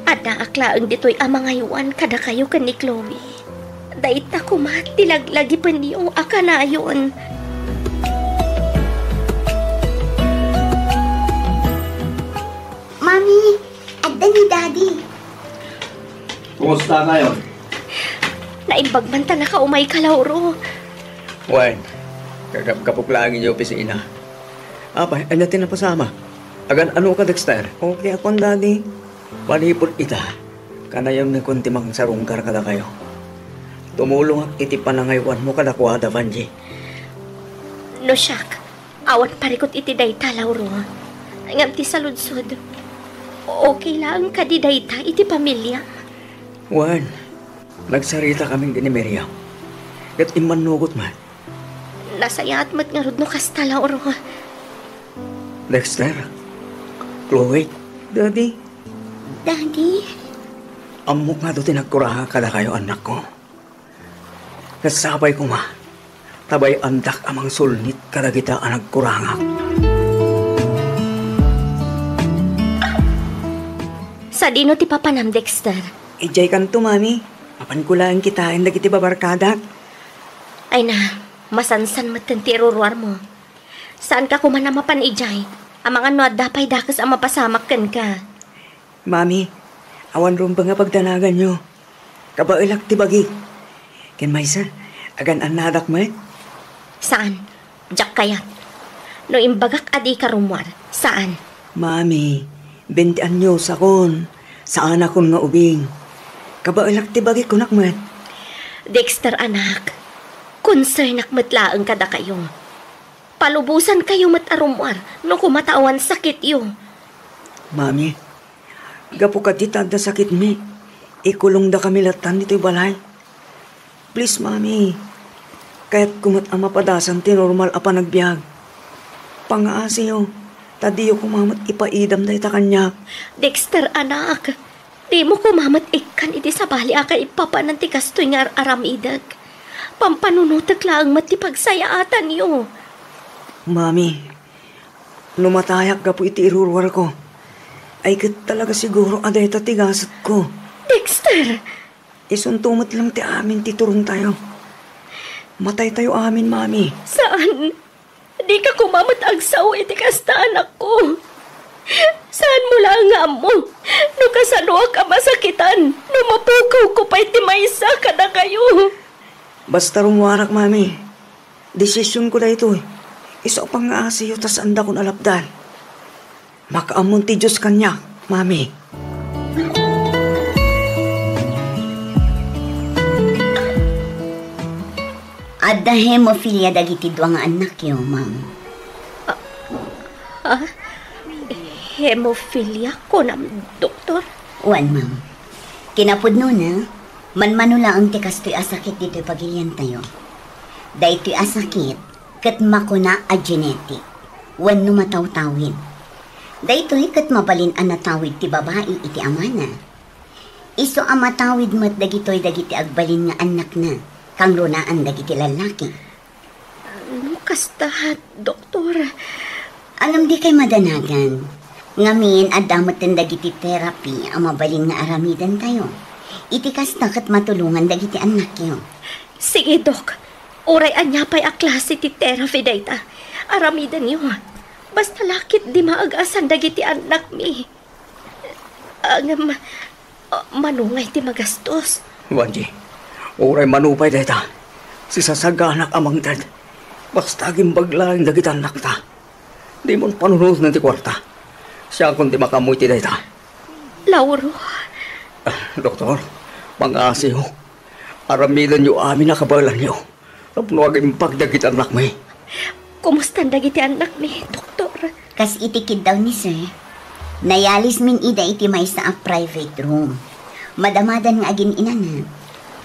Ada aklang dito'y amangaywan kada kayo kan ni Chloe. Daita ko tilaglag pa niyo akanayon. Mami, adda ni Daddy. Kumusta ngayon? Naimbagman ta na ka umay kalauro. Wan, kapuklangin niyo opisina. Apay, ano natin na pasama? Agan ano ka, Dexter? Okay akong daddy. Panipot ita. Kanayang na kuntimang sarungkar kada kayo. Tumulong ang iti panangaywan mo kada kuwada, Vanji. No, Shak. Awan parikot iti dayta, Lauro. Ngam ti saludsod. Okay lang ka di dayta iti pamilya. Wan, nagsarita kaming din ni Miriam. Kat imanugot man. Nasayat mat nga rod no kasta, Lauro. Dexter, Chloe, Daddy, Daddy? amok nga doon tinagkuraha kada kayo anak ko. Nasabay ko ma, tabay andak amang sulnit kada kita ang nagkurangak. Sa dino ti papanam, Dexter? ijay kanto, mami. Apan ko lang kita ang dagiti babarkadak. Ay na, masansan matan ti iruruar mo. Saan ka kumana mapan ijay? Ang mga no dapay dakas ang mapasamak kan ka. Mami, awan ron ba nga pagdanagan nyo? Kabailak ti bagi. Ken maysa, agan anadak mo Saan? Diyak kayat. No imbagak adi ka rumwar. Saan? Mami, 20 anyos akon. Saan akon nga ubing. Kabailak ti bagi kunak mo. Dexter, anak. Konsernak matlaang kada kayo. Palubusan kayo matarumwar no kumatawan sakit yo. Mami, gapo ka di tagda sakit mi. Ikulong da kami latan dito'y balay. Please, mami. Kaya't kumat ang mapadasan ti normal apa nagbiag. Pangaasiyo, tadiyo kumamat ipaidam da ita kanya. Dexter, anak. Di mo kumamat ikan iti sa bali aka ipapanan ti kastoy nga aramidag. Pampanunutak lang matipagsayaatan yo. Mami, lumatayak gapo iti irurwar ko. Ay kat talaga siguro aday tigasat ko. Dexter! Isuntumot lang ti amin titurong tayo. Matay tayo amin, mami. Saan? Di ka kumamat agsaw iti kasta anak ko. Saan mo lang nga mo? No kasanwa ka masakitan. No mapukaw ko pa iti maysa ka na kayo. Basta rumwarak, mami. Desisyon ko na ito eh. Isa pang aasiyo tas anda ko nalapdan. Makaamon ti Diyos kanya, mami. Adda hemophilia dagiti duwa nga anak yo, ma'am. Hemophilia ko na, doktor? Wan, ma'am. Kinapod no na, Manmanula ang tikastoy asakit dito'y pagilian tayo. Dahito'y asakit, kat makuna a genetic. Wan no matawtawid. Dahito'y kat mabalin ang natawid ti babae iti amana. Iso ang matawid mo't dagito'y dagiti agbalin nga anak na. Kang runaan dagiti lalaki. Kasta, doktor. Alam di kay madanagan. Ngamin adamot din dagiti therapy ang mabalin nga aramidan tayo. Itikas na kat matulungan dagiti anak yo. Sige, Dok. Uray anya pa'y a klase ti therapy dayta. Aramidan niyo. Basta lakit di maagasan dagiti anak mi. Manungay ti magastos. Wanji, uray manupay dayta. Si sasaganak amang dad. Basta gimbaglaing dagiti anak ta. Di mon panunod na ti kwarta. Siya kung di makamoy ti dayta. Lauro. Doktor, pang-asiho. Aramidan niyo amin na kabalan niyo. Tapos pagdagit anak mo. Kumusta dagiti anak mi, doktor? Kas itikid daw ni sir. Nayalis min ida iti may sa a private room. Madamadan nga agin inana.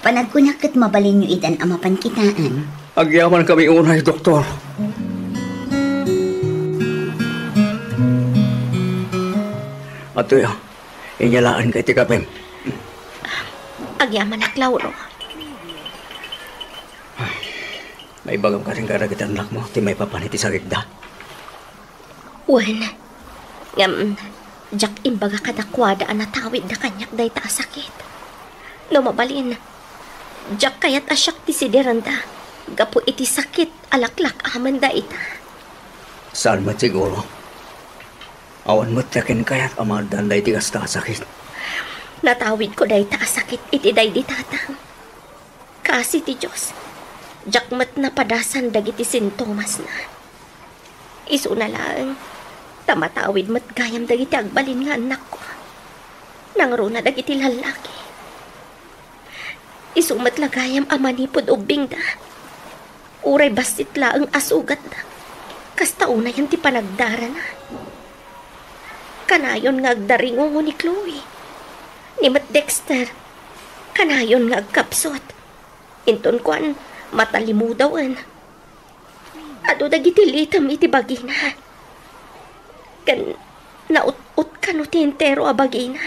Panagkunak kat mabalin niyo idan ang mapankitaan. Agyaman kami unay, doktor. Ato yan, inyalaan kay tikapim. Agyaman ak, Lauro. May bagam ka rin karagit anak mo, ti may papaniti sa gigda. Wen, jak imbaga kadakwada ang natawid na kanyak day ta sakit. No mabalin, jak kayat asyak ti sideranda, gapu iti sakit alaklak aman da ita. Saan mo siguro? Awan mo takin kayat amadan day ti kasta sakit. Natawid ko day ta sakit iti day di tatang. Kasi ti Diyos, jakmat na padasan dagiti sintomas na. Isu na lang, tamatawid mat gayam dagiti agbalin nga anak ko. Nangro na dagiti lalaki. Isu mat lagayam amanipod ubing da. Uray basit laang asugat da. Kasta una yan ti panagdara na. Kanayon nga agdaringo ni Chloe. Ni Matt Dexter. Kanayon nga agkapsot. Inton kuan, matalimudawan. Ado dagiti litam iti bagina. Kan naut-ut kano ti entero a bagina.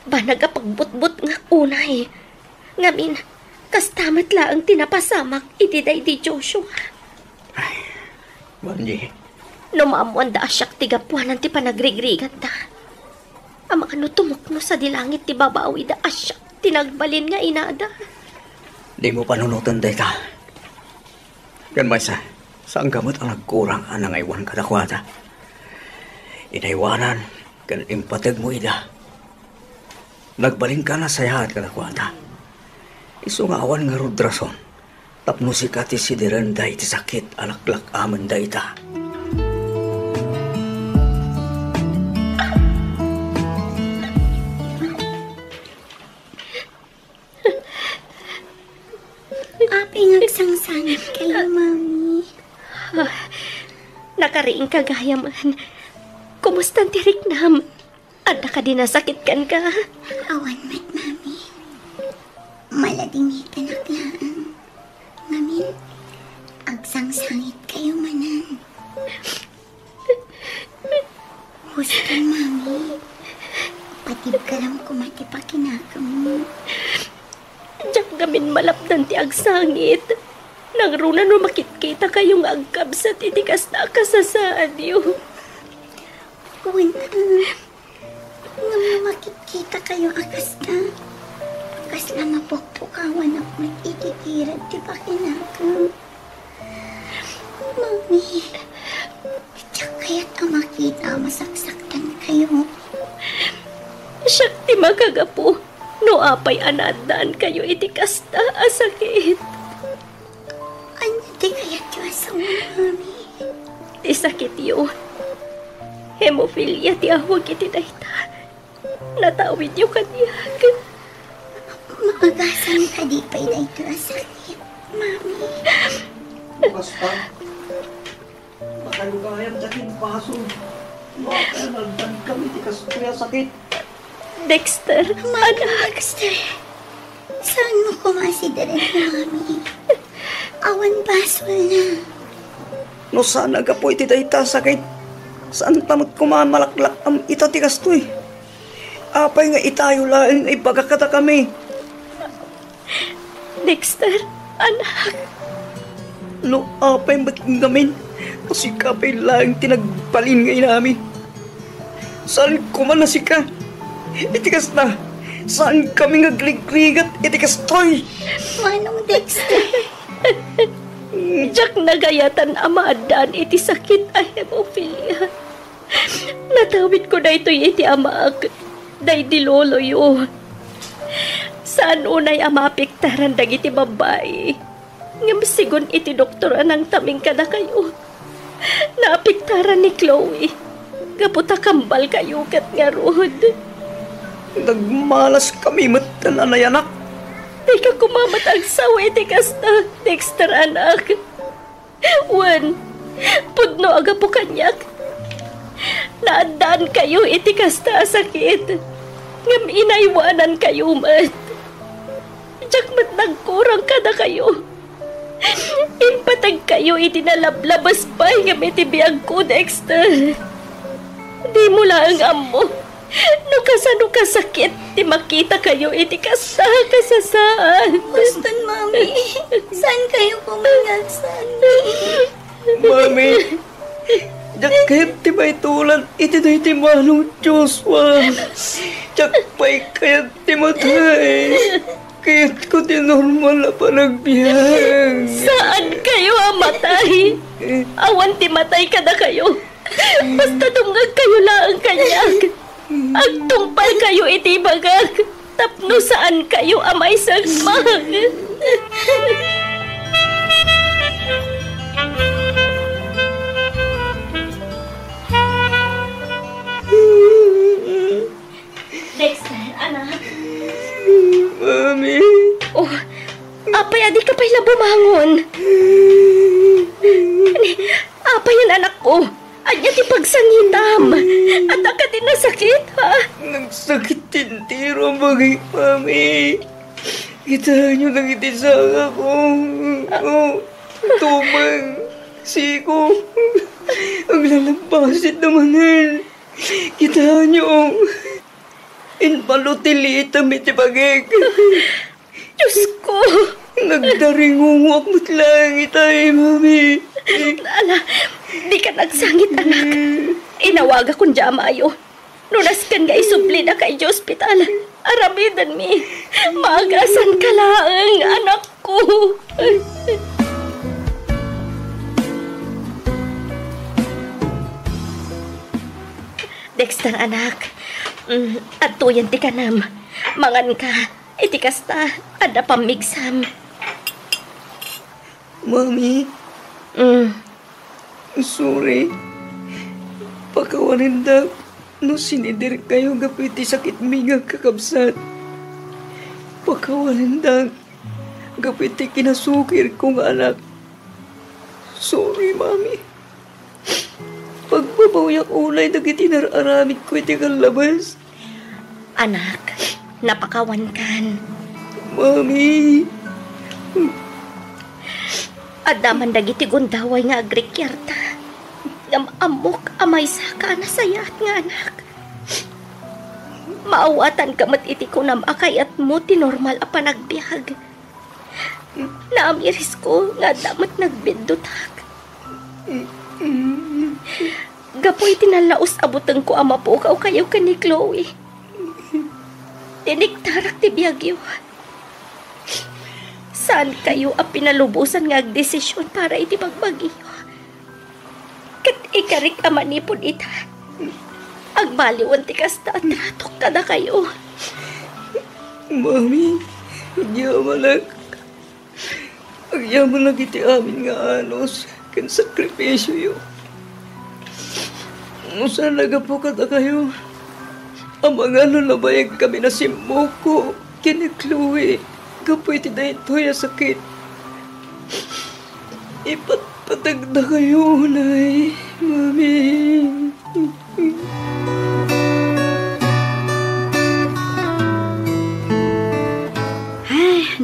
Ba nagapagbutbut nga unay. Ngamin, kastamat laang tinapasamak iti day di Joshua. Ay, Banji. Numamuan da asyak ti gapuanan ti panagrigrigan ta. Ama ano tumukno sa dilangit ti babawi da asyak tinagbalin nga inada. Di mo panunutan day ka. Kan maysa, saan gamot ang nagkurang ang nangaywan kadakwata? Inaywanan, kan impatag mo ida. Nagbalin ka na sayahat kadakwata. Iso nga awan nga rudrason. Tapno si kati sidiran day ti sakit alaklak aman day ta. Nagsangsanit kayo, Mami. Nakariing kagayaman. Kumusta ang tirik nam? Ada ka din nasakit kan ka? Awan mat, Mami. Maladingitan aklaan. Ngamin, agsangsangit kayo manan. Husgan, Mami. Patib ka lang kumatipakinakam mo. Diyak gamin malapdan ti agsangit. Nang runa no makitkita kayong agkab sa titikas na kasasaan niyo. Wala. Nga makikita kayo akas na. Akas na mapukpukawan ako ititiran ti pakinakam. Mami, tiyak kaya't ang makita masaksaktan kayo. Siyak ti magagapo. No apay anadaan kayo iti kasta asakit. Ano di kaya Diyos ang Mami? Ti sakit yun. Hemophilia ti awag iti dayta. Natawid yung kaniyag. Maagasan ka di pa'y dayto asakit, Mami. Basta, makalugayang dating paso. Makalagdan kami ti kastuya sakit. Dexter, anak. Dexter, saan mo kumasidarin mo, Mami? Awan basol na. No sana ka po iti dayta sakit. Saan tamot kumamalaklak ang itatikas to eh. Apay nga itayo lang ay pagkakata kami. Dexter, anak. No apay matinggamin. Kasi kapay lang tinagbalin ngayon namin. Saan kuman na si ka? Itikas na. Saan kami ngagligrigat? Itikas to'y. Manong Dexter. Jack nagayatan amadaan iti sakit ay hemophilia. Natawid ko na ito'y iti amaak. Day di lolo yun. Saan unay amapiktaran dagiti babae? Ngam sigun iti doktora ng taming kada kayo. Naapiktaran ni Chloe. Gaputa kambal kayo kat nga rod. Nagmalas kami matanan na yanak. Di ka kumamat ang sawa iti kasta, Dexter anak. Wan, pudno aga po kanyak. Naandaan kayo iti kasta sakit. Ngam inaiwanan kayo mat. Diyak mat nagkurang ka na kayo. Impatag kayo iti nalablabas pa ngam iti biyag ko, Dexter. Di mo lang amo. No kasano kasakit, di makita kayo iti kasta kasasaan. Boston, Mami. Saan kayo pumangasan? Mami, jakit ti may tulan iti na iti manong Joshua. Jakpay kayat ti matay. Kayat ko ti normal na panagbihan. Saan kayo amatay? Awan ti matay ka na kayo. Basta tungag kayo lang kanyag. Agtungpal kayo iti bagag. Tapno saan kayo amay sagmag. Dexter, anak. Mami. Oh, apay adi ka pala bumangon. Apay yan anak ko. Anya ti pagsangitam. At ka din nasakit, ha? Nagsakit tintiro bagay, Mami. Kita nyo nang itisaka ko. Oh, tumang. Siko. Ang lalampasit namanan. Kita nyo. Inpalutilitam iti bagay. Diyos ko. Nagdaringungwak mo't lang itay, Mami. Ala, di ka nagsangit, anak. Inawaga kong jamayo. Nunas kan nga isubli na kay hospital. Aramidan mi. Maagasan ka lang, anak ko. Dexter, anak. At tuyan ti kanam. Mangan ka. Iti kasta. Ada pamigsam. Mami. Sorry. Pakawanin da. No sinidir kayo gapiti sakit mingag kakabsat. Pakawanin da. Gapiti kinasukir kong anak. Sorry, Mami. Pagbabawiyak ulay dagiti nararamid ko iti kalabas. Anak, napakawan kan. Mami. Adaman dagiti gundaway nga agrikyarta. Ngam amok amay saka na sayat nga anak. Maawatan kamat iti ko nam akayat mo ti normal a panagbiag. Naamiris ko nga damat nagbendutak. Gapoy tinalaos abutang ko ama po kaw kayo ka ni Chloe. Tiniktarak ti biyagyo. Saan kayo ang pinalubusan nga agdesisyon para iti magbagiyo? Kat ikarik amanipon ita. Agbaliwan ti kasta at ratok ka na kayo. Mami, agyaman lang iti amin nga anos kan sakripisyo yun. Saan nagapo ka na kayo? Ang mga nabayag kami na simuko kini Chloe. Kapoy ti daytoy a sakit. Ipatpatag na kayo, Nay. Mami.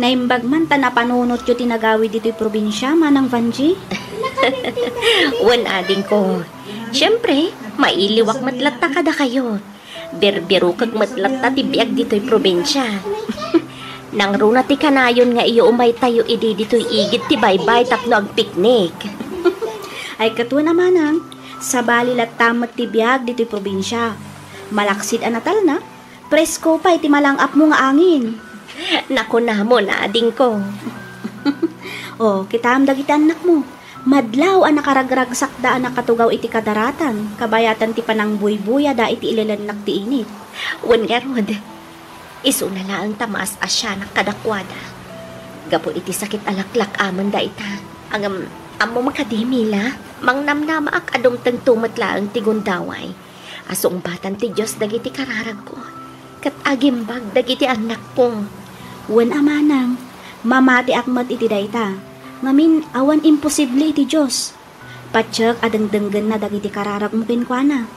Ngaimbag man ta napanunot yu tinagawid dito'y probinsya, Manang Vanji. Wan ading ko. Siyempre, mailiwak matlatta kada kayo. Berbero kag matlatta ti biag dito'y probinsya. Nang runa ti kanayon nga iyo umay tayo idi dito'y igit ti baybay tapno ag picnic. Ay katwa na Manang, sa bali tamat ti biag dito'y probinsya. Malaksid anatal na, presko pa iti malangap mo nga angin. Naku na mo na ading ko. O, kita dagiti anak mo. Madlaw ang nakaragragsak da ang nakatugaw iti kadaratan, kabayatan ti panang buy-buya da iti ilalannak ti init. Wan nga rod, iso na lang tamaas asya na kadakwada. Gapo iti sakit alaklak aman da ita. Ang amo makadimila, mang namnama ak adumtang tumatlaang ti gundaway. Asong batan ti Diyos dagiti kararag ko. Kat agimbag dagiti anak ko. Wan amanang, mamati akmat iti dayta. Ngamin, awan imposible iti Diyos. Patsyag adang-danggan na dagiti kararag mo kinkwana.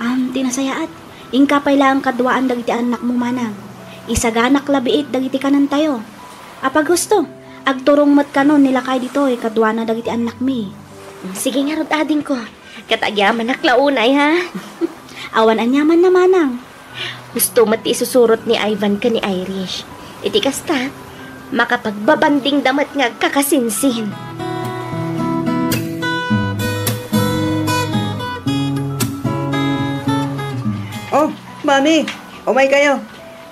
Tinasayaat, ingkapay lang kadwaan dagiti anak mo Manang. Isaganak labiit dagiti kanan tayo. Apag gusto, agturong mat kanon nila kay dito kadwa na dagiti anak mi. Sige nga rod ading ko. Katagyaman naklaunay ha. Awan anyaman na Manang. Gusto mati isusurot ni Ivan ka ni Irish. Iti kasta, makapagbabanding damat nga kakasinsin. Oh, mami, umay kayo.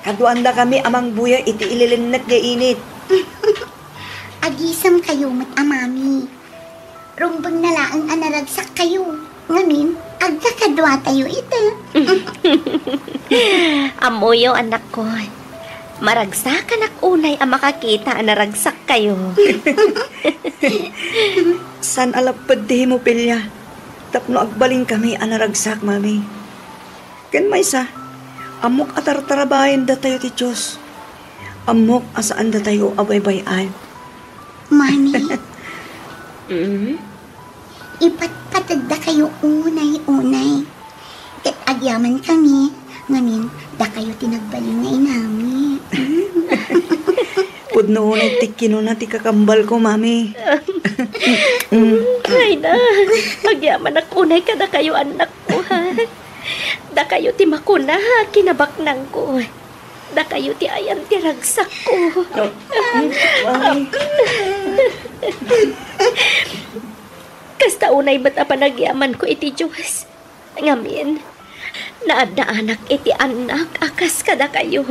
Kaduanda kami amang buya iti ililinnak nga init. Agisam kayo mat amami. Rumbang nalaang anaragsak kayo. Ngamin, agkakadwa tayo ito. Amoyo anak ko. Maragsak anak unay ang makakita ang naragsak kayo. San alapad di mo pilya. Tapno agbaling kami ang naragsak, mami. Ken maysa, amok atartarabayan da tayo ti Diyos. Amok asaan da tayo abaybayan. Mami, ipatpatag da kayo unay-unay. Kat agyaman kami, ngamin, da kayo tinagbaling nga inami. Pudno na tikino na ti kakambal ko, mami. Ay na, agyaman akunay ka da kayo anak ko ha. Da kayo ti makuna ha, kinabaknang ko. Da kayo ti ayan ti ragsak ko. Kasta unay ba't apanagyaman ko iti Diyos? Ngamin, naadaanak iti anak akas kada kayo.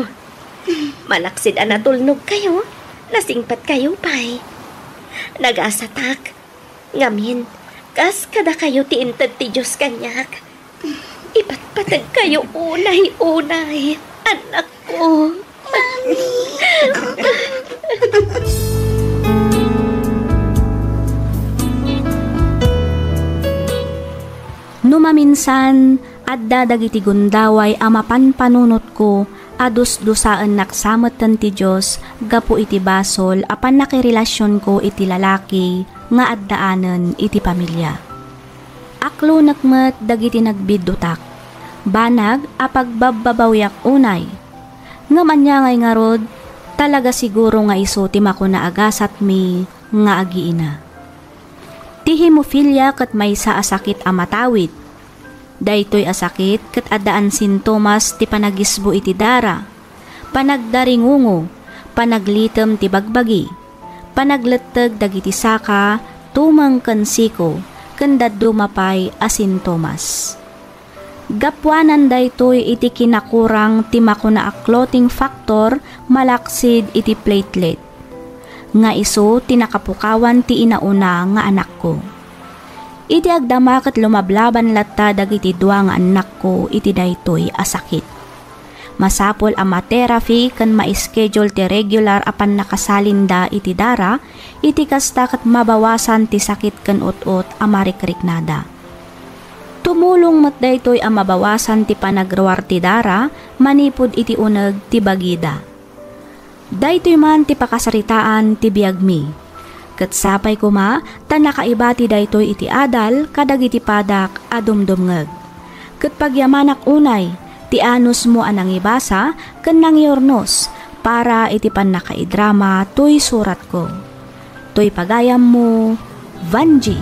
Malaksid anatulnog kayo, nasingpat kayo pay. Nag-asatak, ngamin, kas kada kayo ti intad ti Diyos kanyak. Ipatpatag kayo unay-unay, anak ko. Mami! Numaminsan, adda dagiti gundaway amapan panunot ko, adus dusaan naksamatan ti Diyos, gapu iti basol, apan nakirelasyon ko iti lalaki, nga addaanan iti pamilya. Aklo nakmet dagiti nagbidutak, banag apagbababawyak unay. Nga manyangay nga rod, talaga siguro nga iso ti makuna agasat mi, nga agiina. Ti hemophilia kat may sa asakit amatawid. Daytoy asakit kat adaan sintomas ti panagisbo iti dara, panagdaringungo, panaglitem ti bagbagi, panagleteg dagiti saka, tumang kansiko, kandad dumapay asintomas. Gapwanan daytoy iti kinakurang ti makuna a clotting factor malaksid iti platelet. Nga iso tinakapukawan ti inauna nga anak ko. Iti agdama ket lumablaban latta dagiti dua nga anak ko iti daytoy asakit. Masapol a ma-therapy ken ma-schedule ti regular apan nakasalinda iti dara, iti kasta ket mabawasan ti sakit ken ut-ut a marikriknada. Tumulong met daytoy a mabawasan ti panagruar ti dara, manipud iti uneg ti bagida. Daytoy man ti pakasaritaan ti biagmi. Ket sapay kuma, tan nakaibati daytoy iti adal, kadag iti padak adumdumngeg. Ket pagyamanak unay, ti anus mo anang ibasa, ken nang yornos, para iti pan nakaidrama tuy surat ko. Tuy pagayam mo, Vanji.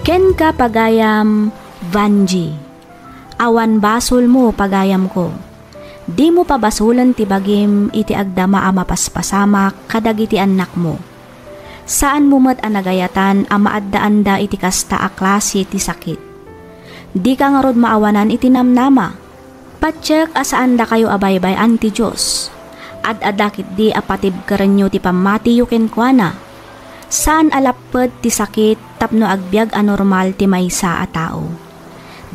Ken ka pagayam, Vanji. Awan basol mo pagayam ko. Di mo pabasulan ti bagim iti agdama a mapaspasamak kadag iti anak mo. Saan mo met anagayatan a maaddaanda iti kasta a klase ti sakit. Di ka nga rod maawanan iti namnama. Patsyak asaan da kayo abaybayan ti Diyos. Ad-adakit di apatib karenyo ti pamati yuken kuana. Saan alapad ti sakit tapno agbyag anormal ti maysa a tao.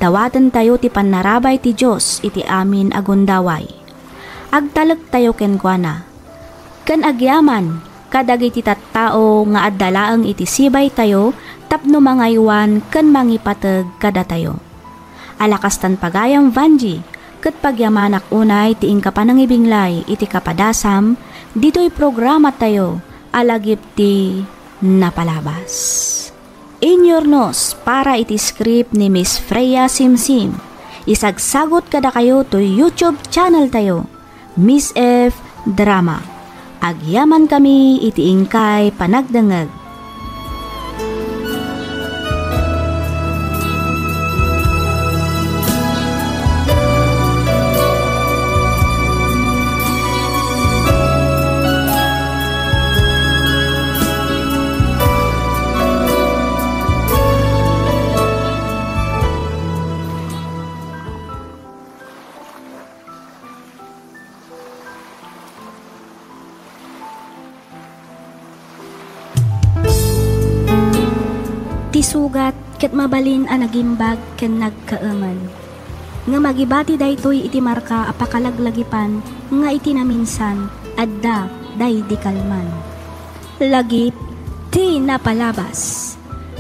Dawatan tayo ti panarabay ti Diyos iti amin agundaway. Agtalag tayo ken kuana. Ken agyaman kadag iti tattao nga addalaang iti sibay tayo tapno mangaywan ken mangipateg kada tayo. Alakastan pagayam Vanji, ket pagyamanak unay ti ingkapanangibinglay iti kapadasam, dito'y programa tayo alagip ti napalabas. Inyornos para iti script ni Miss Freya Simsim. Isagsagot kada kayo to YouTube channel tayo, Miss F Drama. Agyaman kami iti ingkay panagdangag. Sugat ket mabalin a nagimbag ken nagkaaman. Nga magibati daytoy iti marka apakalaglagipan nga iti naminsan adda day di kalman. Lagip ti napalabas.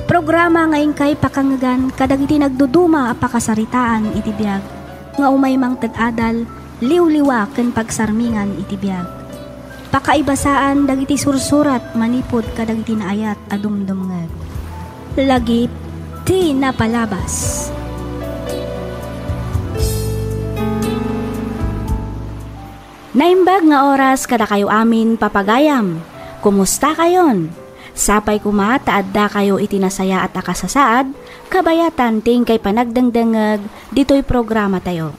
Programa ngayon kay pakangagan kadag iti nagduduma apakasaritaan iti biag. Nga umay mang tad-adal liwliwa ken pagsarmingan iti biag. Pakaibasaan dagiti sursurat manipod kadag iti naayat adumdumngag. Lagip ti napalabas. Naimbag nga oras kada kayo amin papagayam. Kumusta kayon? Sapay kuma taadda kayo itinasaya at akasasaad, kabayatan ting kay panagdangdangag dito'y programa tayo.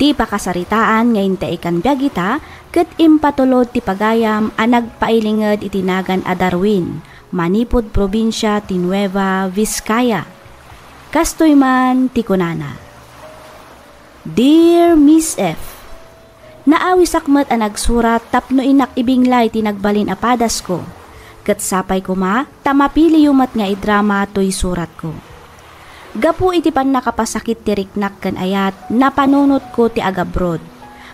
Ti pakasaritaan ngayon ta ikan biyagita, ket impatulod ti pagayam anag pailingad itinagan a Darwin, manipod probinsya ti Nueva Vizcaya. Kastoy man ti kunana. Dear Miss F, naawi sakmet a nagsurat tapno inak ibinglay ti nagbalin a padas ko. Ket sapay ko ma, tamapili yumat nga idrama to'y surat ko. Gapu iti pan nakapasakit ti riknak ken ayat, napanunot ko ti agabrod.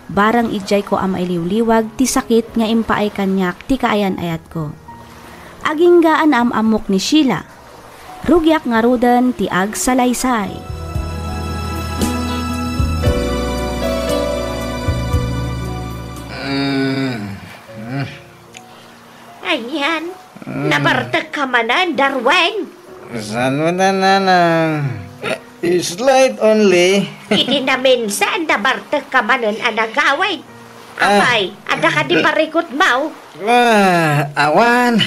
Barang ijay ko ang mailiwliwag ti sakit nga impaay kanyak ti kaayan ayat ko. Aginggaan amok ni Sheila. Rugyak nga rudan ti ag salaysay. Ayan, nabartag ka manan, Darwin. Saan mo na nanang? Slight only. Iti namin saan nabartag ka manan anagaway. Apay, ada ka di parikot mau. Awan.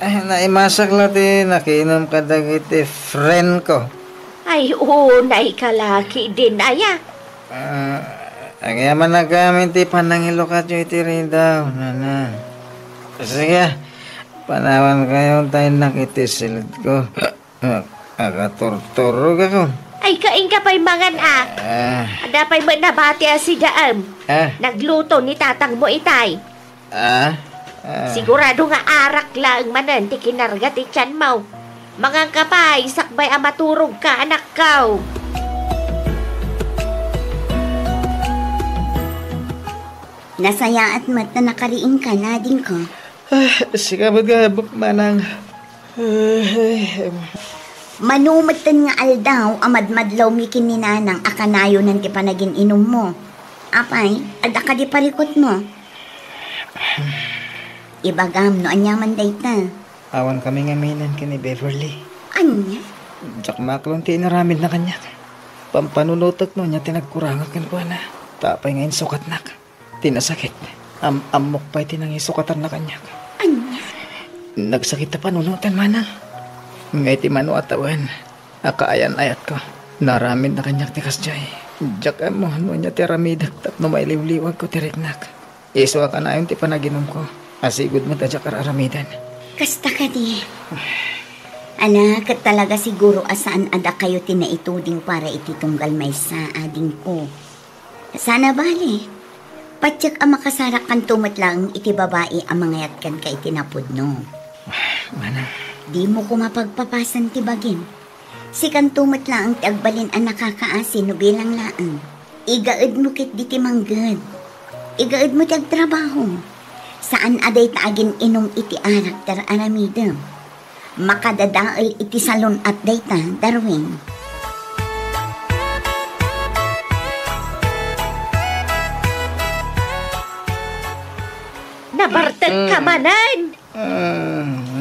Naimasak lang ti nakiinom ka dagiti friend ko. Ay, unay kalaki din aya. Ang yaman na gamin ti panangilo ka iti rin daw, nana. Sige, panawan kayo tayo nakitisilid ko. Agaturturog ako. Ay, kain ka pa'y mangan Ada pa'y manabati si Daam. Nagluto ni tatang mo itay. Sigurado nga arak lang manan ti kinarga ti tiyan mo. Mangang kapay, sakbay amaturog ka anak kaw. Nasaya at mat na nakariing ka na din ko. Sigabag-gabok manang. Manumatan nga aldaw, amadmadlaw mikin ni nanang akanayo ng ti panagin inom mo. Apay, ada ka di parikot mo. Ibagam no anyaman day ta. Awan kami nga minan kini Beverly. Anya? Jak maklon ti inaramid na kanyak. Pampanunutot no niya tinagkurangakan ko na. Tapay ngayon sukat nak. Tinasakit. Amok pa'y tinangisukatan na kanyak. Anya? Nagsakit na panunutan manang. Ngay ti mano atawan. Akaayan ayat ko. Naramid na kanyak ti kasjay. Jak mo no niya ti ramidak tapno may liwliwag ko ti riknak. Iswa ka na yun ti panaginom ko. Asigod mo ta jak aramidan. Kasta ka di. Anak, talaga siguro asaan ada kayo tinaituding para ititunggal may sa ading ko. Sana bali. Patyak ang makasarak kan tumat lang iti babae ang mangayat kan kay tinapod no. Manang. Di mo ko mapagpapasan ti bagim. Si kan tumat lang ang tiagbalin ang nakakaasi no bilang laan. Igaed mo kit di ti manggad. Igaed mo tiag trabaho. Saan aday taagin inom iti arak tar aramidem. Makadadaal iti salon at dayta, Darwin. Nabartag ka manan!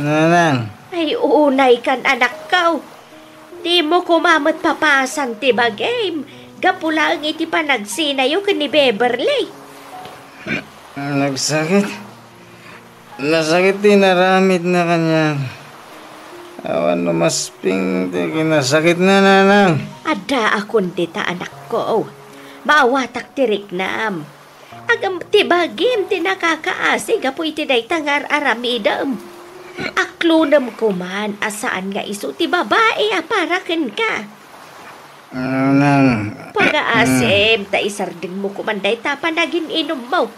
Nanang. Ay, unay kan anak ka. Di mo kumamot papasan ti bagay. Gapula ang iti panagsinayo ka ni Beverly. Nagsakit. Nasakit din naramid na kanya. Awan numasping ti kinasakit na nanang. Ada akong dita anak ko. Maawatak tirik naam. Agam tibagim tinakakaasig apo iti daytangar aramidam. Aklunam ko man asaan nga iso ti babae aparaken ka. Nanang. Pag-aasib, ta isardin mo kumanday ta panagin inom mo.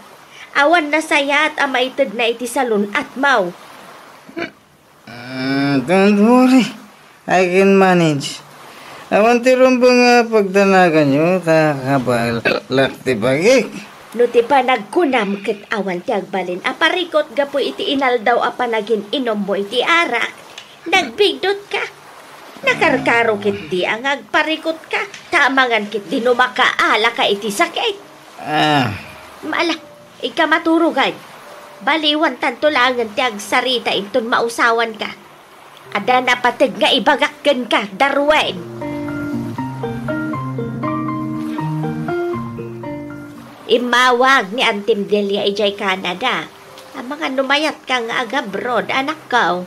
Awan na sayat amaitid na iti salon at mau. Don't worry. I can manage. Awan ti rumbo nga pagdanagan nyo, takabalak ti bagik. No ti pa nagkunam ket awan ti agbalin, aparikot gapo iti inaldaw apanagin inom mo iti arak. Nagbigdot ka. Nakarkaro kit di ang agparikot ka. Tamangan kit di no makaala ka iti sakit. Maala, ika maturugan. Baliwan tanto langan ti agsarita inton mausawan ka. Ada na patag nga ibagakkan ka, Darwin. Imawag ni Antim Delia ijay Canada. Ang mga numayat ka nga agabroad, anak ko.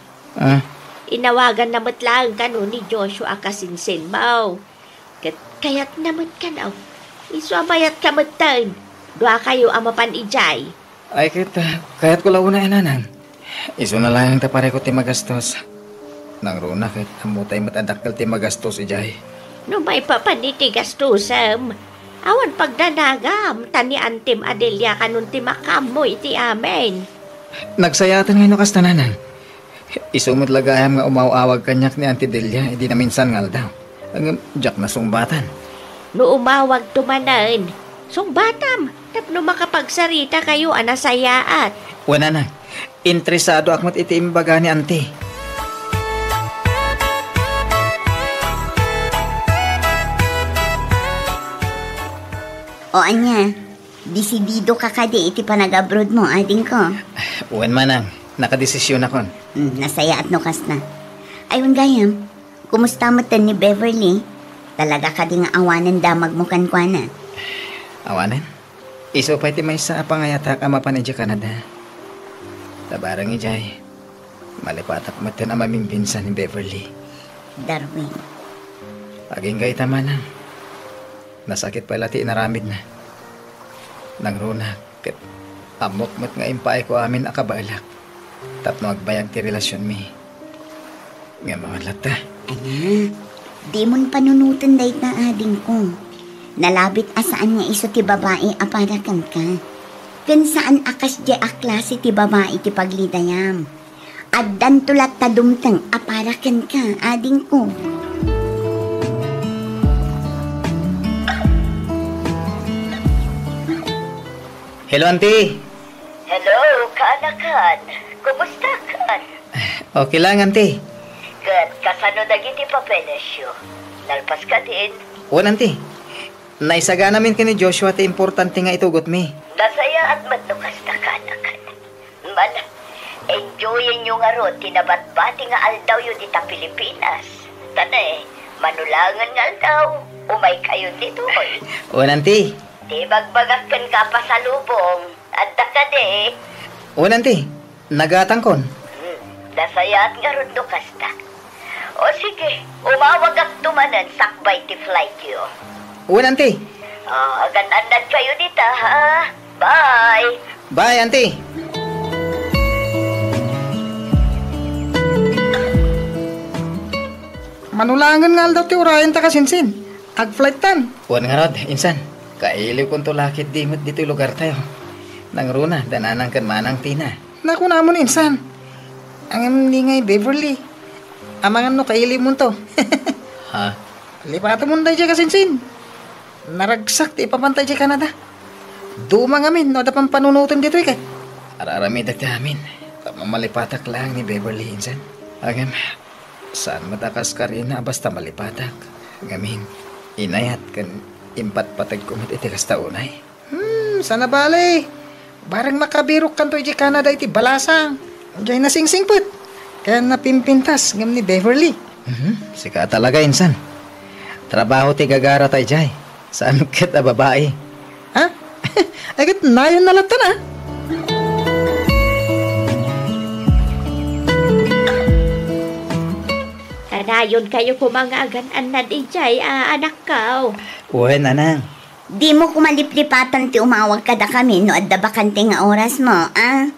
Inawagan namot lang ka no ni Joshua kasinsin mo. Kayat namot ka na. Isuamayat ka matan. Dua kayo amapan ijay. Ay kayat ko launa nanang. Iso na lang tapare ko ti magastos. Nang runa kahit amutay matadakal ti magastos ijay. No may papaniti gastusam. Awan pagdanagam, tani Antim Adelia kanun ti makamo iti amen. Nagsayatan ngayon kas tananan. Isumot lagayam nga umawawag kanyak ni Auntie Delia, hindi na minsan ngal daw. Ang jak na sumbatan. No umawag tumanan, sumbatam, tapno makapagsarita kayo anasayaat. Wala na, interesado akmat iti imbaga ni Auntie. O anya, disidido ka kadi iti panag-abroad mo, ading ko. Uwan manang, nakadesisyon ako. Nasaya at nukas na. Ayun gayam, kumusta mo tan ni Beverly? Talaga ka di nga awanan damag mo kankwana. Awanan? Iso pa iti may sa pangayatak ama pa ni Canada. Tabarang ijay, malipatak mo tan amaming pinsan ni Beverly. Darwin. Aging gay tamanang. Nasakit pala ti inaramid na. Nangruna, ket amok mat nga impay ko amin akabalak. Tapno agbayag ti relasyon mi. Nga mga lata. Anya, di mon panunutan dahit na ading ko. Nalabit asaan nga iso ti babae aparakan ka. Ken saan akas di aklase ti babae ti paglidayam. Addan tulat tadumtang aparakan ka, ading ko. Hello, Auntie. Hello, kaanakan. Kumusta kan? Okay lang, Auntie. Kat, kasano nagiti papenesyo? Nalpas ka din. O, Auntie. Naisaga namin ka ni Joshua ti importante nga itugot mi. Nasaya at matnukas na kaanakan. Man, enjoyin nyo nga ron, tinabat-bati nga aldaw yun dita Pilipinas. Tanay, Manulangan nga daw. Umay kayo dito, oy. Unanti. Di bagbagak ka pa sa lubong. Adda ka de. Unanti. Nagatangkon. Dasayat nga ron do kasta. O sige, umawag at tumanan sakbay ti flight yo. Unanti. Agan-anad kayo dito, ha? Bye! Bye, auntie. Manulangan nga daw ti urayan ta kasinsin. Ag-flight tan. Uwan nga rod, insan. Kailiw kong tulakit dimot dito yung lugar tayo. Nang runa, dananang kan manang tina. Naku namon, insan. Ang ningay Beverly. Amangan no kailiw mo to. Ha? Lipata mo na dyan kasinsin. Naragsak ti ipapantay dyan Canada. Dumang amin, no da pang panunutan dito ikay. Araramid at amin. Mamalipatak lang ni Beverly, insan. Agam, saan matakas ka rin na basta malipatak. Ngamin, inayat kan impat patag kumit iti kastaunay. Sana bale. Barang makabirok kanto iti Canada iti balasang. Diyan na sing-sing put. Kaya napimpintas ngam ni Beverly. Sika talaga, insan. Trabaho ti gagara tayo jay. Saan kita babae? Ha? Agad nayon nalatan ha? Kanayon kayo kumangagan na di jay, anak ka. Uwe, nanang. Di mo kumaliplipatan ti umawag kada kami no adda bakante nga oras mo, ah?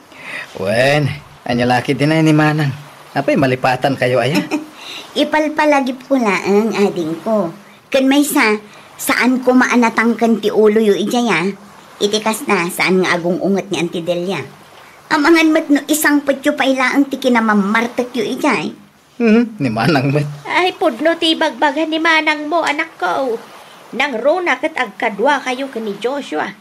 Uwe, anyalaki din na ni manang. Apay malipatan kayo aya? Ipalpalagip ko lang, ading ko. Kan may saan ko maanatangkan ti ulo yu ijaya? Itikas na saan nga agong ungat ni Auntie Delia. Amangan mat no isang patyo pa ilaang ti kinamamartak yu ijay. Ni manang mat. Ay, pudno ti bagbagan ni manang mo, anak ko. Nang runa kat agkadwa kayo ka ni Joshua.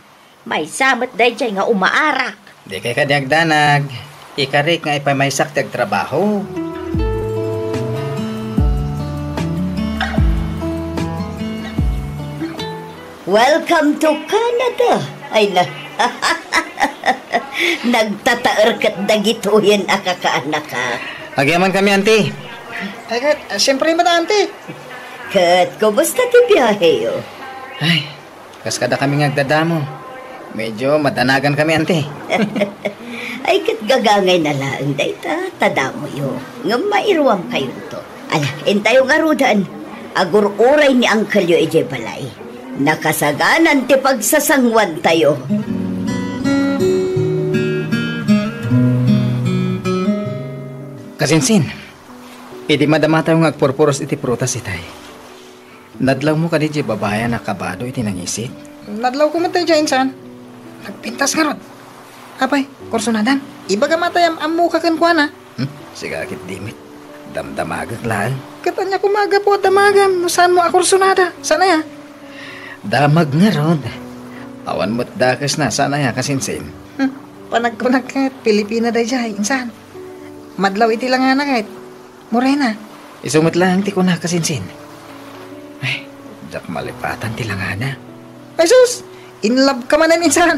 May samat day jay nga umaarak. Di kay kadiagdanag. Ikarik nga ipamaysak tag trabaho. Welcome to Canada. Ay na. Nagtataer kat dagituyan akakaanak ka. Agyaman kami, auntie. Ay, siyempre mata, auntie. Kat, kumusta ti biyahe yo? Ay, kaskada kami ngagdadamo. Medyo madanagan kami, auntie. Ay, kat gagangay na lang, dayta, tadamo yo. Nga mairuam kayo to. Ala, intayo nga rudan. Agur-uray ni Uncle yo ije balay. Nakasaganan ti pagsasangwan tayo. Kasinsin, iti madama tayo nga agpurpuros iti prutas itay. Nadlaw mo ka di babaya na kabado iti nangisit. Nadlaw ko matay dyan, insan. Nagpintas nga rod. Apay, kursunadan. Ibaga matay amu ka kan kuana. Sigakit dimit. Damdamagag lang. Katanya kumaga po damagam. No saan mo akursunada? Sana ya? Damag nga rod. Awan mo't dakas na. Sana ya kasinsin. Panagkunag kahit Pilipina day jay, insan. Madlaw iti lang nga na kahit. Morena. Isumot lang ti ko na kasinsin. Ay, jak malipatan ti lang nga na. Ay sus! In love ka manan, insan.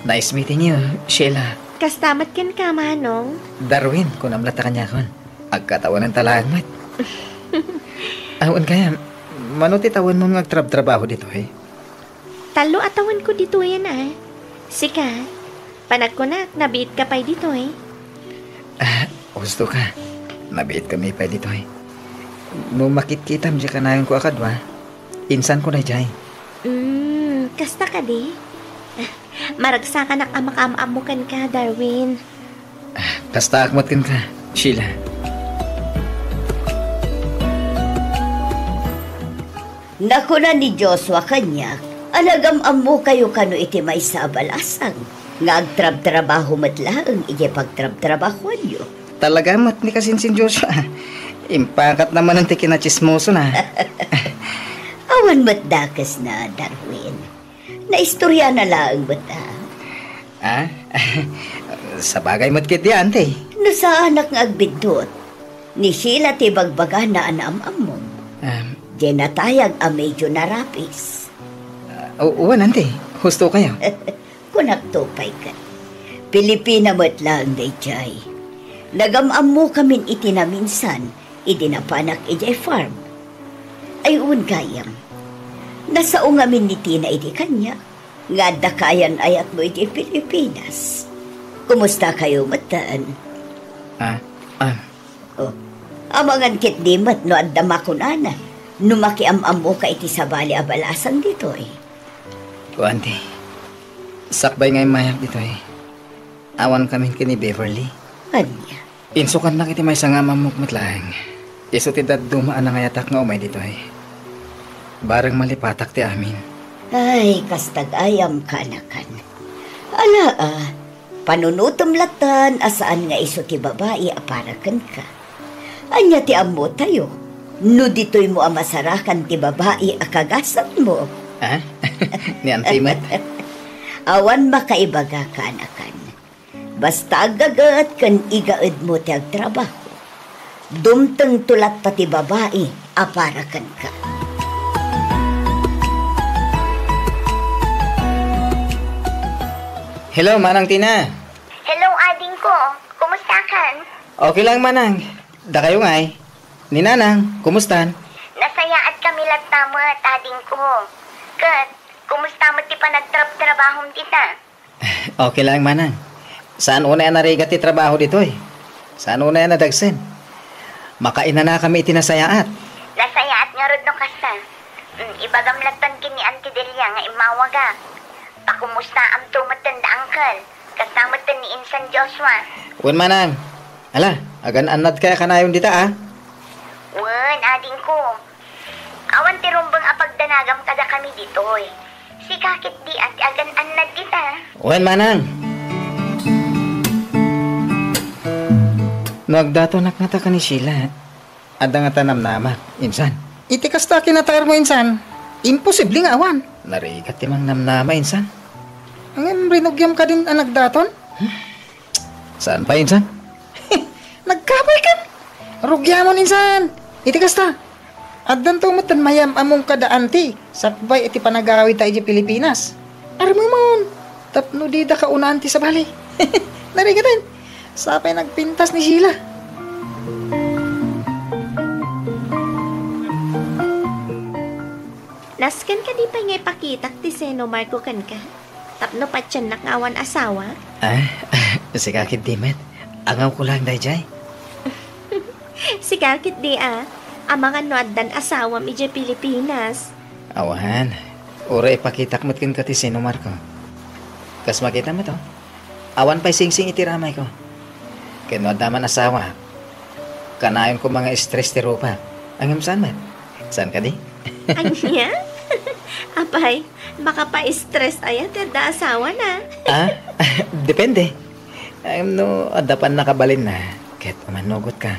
Nice meeting you, Sheila. Kastamat ken ka, manong. Darwin, kung namlata kanya kon. Agkatawan ng talaan, mat. Awan kaya, manuti tawan mo ngagtrab-trabaho dito, eh. Talo atawan ko dito yan, Sika, panag ko na, nabiit ka pa dito, eh. Gusto ka. Nabiit kami pa dito, eh. Nung makit-kitam siya kanayon ko akadwa, insan ko na dyan. Kasta ka di? Maragsa ka nak amak-amamukan ka, Darwin. Kasta akmatkan ka, Sheila. Naku na ni Joshua kanyak. Alagam mo kayo kano iti may sa abalasang. Ngagtrab-trabaho matlaang ije pagtrab-trabahuan yo. Talaga mat ni kasinsin Joshua. Impakat naman ang tikinachismoso na. Awan matdakas na, Darwin. Naistorya na lang bata. Sa bagay mo't kit yan, te. No sa anak nga agbidot. Ni Sheila ti bagbaga na anam-am mo. Diyan natayag a medyo narapis. Uwan, ante. Husto kayo. Kung nagtupay ka. Pilipina mo't lang, dayjay. Nagamam mo kamin itinaminsan, idinapanak ijay farm. Ay gayam. Nasao ngamin ni Tina iti kanya, nga dakayan ayat mo iti Pilipinas. Kumusta kayo mataan? Oh, amangan kit dimat no adda makunana, numakiamam mo ka iti sabali abalasan dito eh. Kuanti, sakbay ngay mayak dito eh. Awan kami kini Beverly. Anya? Insukan na kiti may sangama mukmatlaang. Iso ti dumaan na ngayatak nga umay dito eh. Barang malipatak ti amin. Ay, kastag ayam kanakan. Ala panunutom latan asaan nga iso ti babae aparakan ka. Anya ti ammo tayo. No dito'y mo amasarakan ti babae akagasat mo. Ha? Ni Antimat? Awan makaibaga kanakan. Basta agagat kan igaed mo ti agtrabaho. Dumteng tulat pati babae aparakan ka. Hello, Manang Tina. Hello, ading ko. Kumusta kan? Okay lang, Manang. Da kayo ngay. Ni Nanang, kumustan? Nasaya at kami lagtamat, ading ko. Kat, kumusta mo ti panagtrabahong tita? Okay lang, Manang. Saan una yan narigat ti trabaho dito eh? Saan una yan nadagsin? Makaina na kami itinasayaat. Nasayaat nga rod no kasta. Ibagam lagtan kini Auntie Delia nga imawaga. Pakumusta am tumatan da angkal. Kasamatan ni Insan Joshua. Wan, Manang. Ala, agan anad kaya kanayon dita ah. Wan, ading ko. Awan ti rumbang apagdanagam kada kami ditoy. Si kakit di at agan anad dita. Wan, Manang. Nagdatonak nga ta ka ni Sheila. Ada nga tanam nama, Insan. Iti kasta kinatayar mo, Insan. Imposible nga awan. Narigat timang namnama, Insan. Ang rinugyam ka din ang nagdaton? Saan pa, Insan? Nagkapay ka. Rugyamon, Insan. Iti kasta. Addan tumatan mayam among kadaanti. Sakbay iti panagawid tayo di Pilipinas. Armamon. Tapno di da kaunaan ti sa bali. Narigat din. Sapay nagpintas ni Sheila. Naskan ka di pa nga ipakitak ti Seno Marco kan ka? Tapno pa tiyan nakawan asawa? Si kakit Dimet. Angaw ko lang dayjay. Si kakit di Amangan no addan asawa mi di Pilipinas. Awan. Ura ipakitak mo't kin ka ti Seno Marco. Kas makita mo to. Awan pa'y sing-sing itiramay ko. Kaya daman asawa. Kanayon ko mga stress ti rupa. Angam saan man? Saan ka di? Anya? Apay, baka pa-stress ayat da asawa na. Depende. No, adapan nakabalin na. Kahit umanugot ka.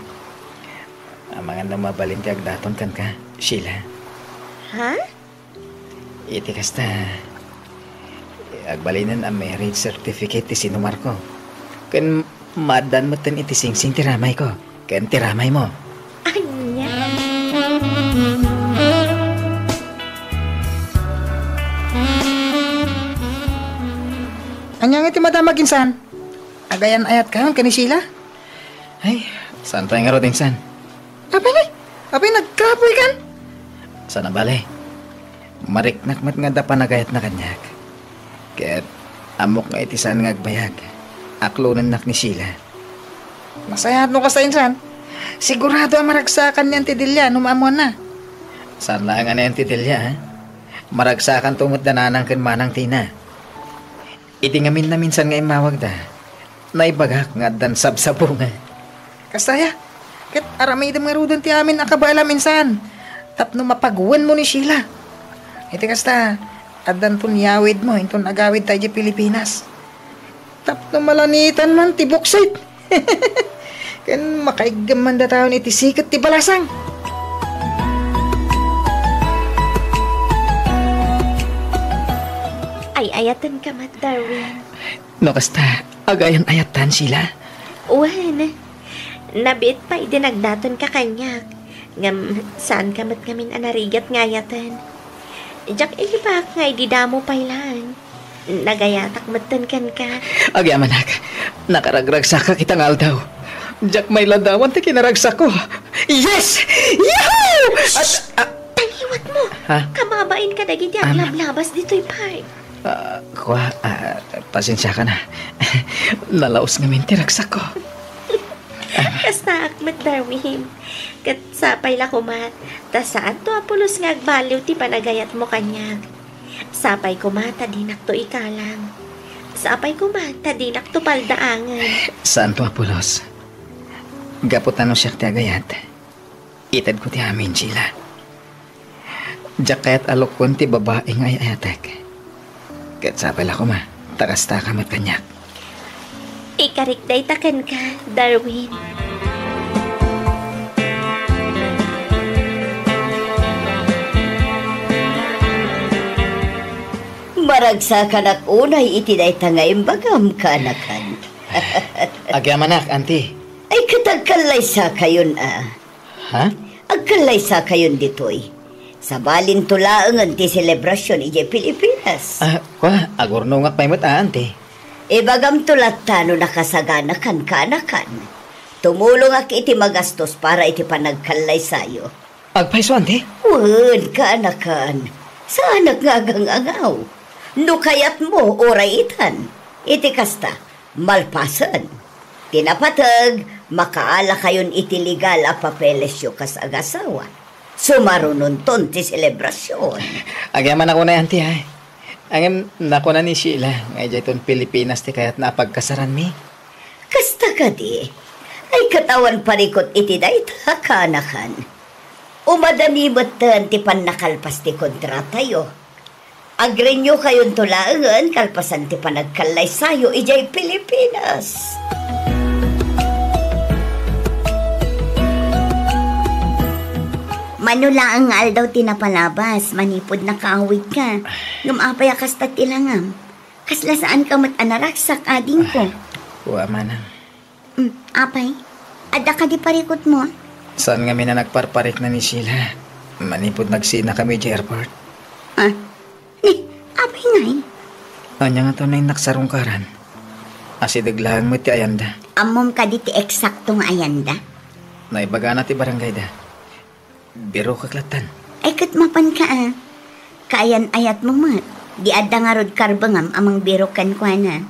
Mga na mabalin ti agdaton kan ka, Sheila. Ha? Iti kasta. Agbalinan ang marriage certificate ti Seno Marco. Kan madan mo tan iti sing-sing tiramay ko. Kan tiramay mo. Anya? Anyang iti madamag insan? Agayan ayat kayon kani Sheila? Ay, saan tayo nga roding san? Apay nagkapoy kan? Sana bale? Mariknak mat nga da panagayat na kanyak. Kaya't amok nga iti saan nga agbayag. Aklunan nak ni Sheila. Masayat mo ka sa insan. Sigurado ang maragsakan niyan ti Delia numamon na. Saan lang nga na yan ti Delia ha? Maragsakan tumot dananang ken Manang Tina. Iti ngamin na minsan nga imawag da. Naibagak nga dan sabsabo nga. Kastaya, kat aramay da mga rudon ti amin akabala minsan. Tapno mapaguan mo ni Sheila. Iti kasta, adan ton yawid mo, inton agawid tayo di Pilipinas. Tapno malanitan man ti buksit. Kan makaigam man da taon iti sikat ti balasang. Ay, ayatan ka mat, Darwin. No, kasta, agayan ayatan sila. Uwan, nabit pa idinagdaton ka kanyak. Ngam, saan ka mat ngamin anarigat ngayatan? Diyak ilibak nga ididamo pa ilan. nagayatak matan ka. Agyaman nak, nakaragragsak ka kitang aldaw. Jak may ladawan ti kinaragsak ko. Yes! Yahoo! At, Taliwat mo! Ha? Kamabain ka dagiti ang lablabas dito'y park. Pasensya ka na. Nalaos nga min ti ragsak ko. Kasta akmat Darwin. Kat sapay la kumat. Ta saan to apulos nga agbaliw ti panagayat mo kanyag. Sapay kumata dinak to ikalang. Sapay kumata dinak to paldaangan. Saan to apulos? Gaputan no siya ti agayat. Itad ko ti amin, Sheila. Diyak kaya't alok kon ti babae nga ayatek. Kat sapay la kuma. Takasta ka mat kanyak. Ikarikday takan ka, Darwin. Maragsakan ak unay itiday tangay bagam kanakan. Agyaman nak, auntie. Ay katagkalay sa kayon Ha? Agkalay sa kayon ditoy. Sa balin tulaangan ti selebrasyon ije Pilipinas. Agurno nga paimot auntie. Bagam tulat tano nakasagana kan kanakan. Tumulong ak iti magastos para iti panagkalay sayo. Agpaiso, auntie? Wan, kanakan. Saan nagngagangagaw? No kayat mo, oray itan. Iti kasta, malpasan. Tinapatag, makaala kayon iti legal a papeles yo kas agasawa. Sumarunon ton ti selebrasyon. Agyaman ako na, auntie, ha? Angem nako na ni Sheila, ngay ton Pilipinas ti kayat napagkasaran mi. Kasta ka di, ay katawan parikot iti dayta kanakan. Umadami batan ti panakalpas ti kontrata yo. Agrenyo kayon tulaangan kalpasan ti panagkalay sayo ijay Pilipinas. Manula ang aldaw tinapalabas, manipod na kaawid ka. Ngumapay kastat ilangam. Kasla saan ka mat-anaraksak ading ko. Kuha manang. Apay, ada ka di parikot mo? Saan nga na nagparparik na ni Sheila? Manipod nagsina kami di airport. Apay ngay. Anya nga to na yung naksarungkaran. Asidaglahan mo ti ayanda. Amom ka di ti eksaktong ayanda? Naibaga na ti barangay da. Biro kaklatan. Ay katmapan ka Kaayan ayat mo mat. Di adda nga rod karbangam amang biro kan kwa na.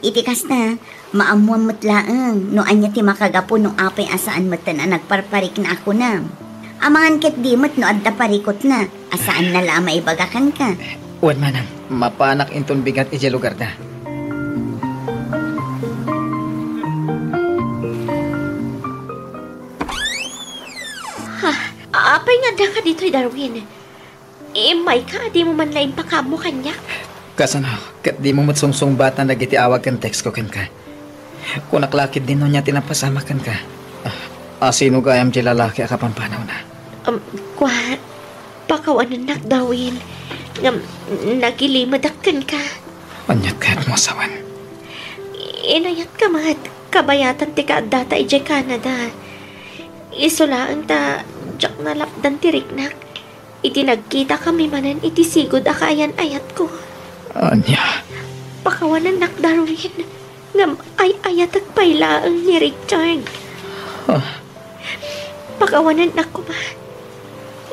Itikas na, maamuan matlaang. No anya ti makagapo no apay asaan matan na nagparparik na ako na. Amangan ket di mat no adda parikot na. Asaan na la maibagakan ka. Uwan manang, mapanak inton bigat ije lugar da. Apay nga da ka dito'y Darwin. May ka, di mo man lain pakamo kanya. Kasano, kat di mo matsungsong bata na giti awag kan text ko kan ka. Kung naklakid din no niya tinapasama kan ka. Sino gayam di lalaki akapampanaw na? Pakawanan nak Darwin. Nagilimadakan ka. Anyat ka't mo asawan. Inayat ka mat. Kabayatan ti ka data ije Canada. Isulaan ta, jak nalapdan ti riknak. Iti nagkita kami manan iti sigod akayan ayat ko. Anya? Pakawanan nak Darwin. Ngam ay ayat at pailaang ni Richard. Pakawanan nak ko ba?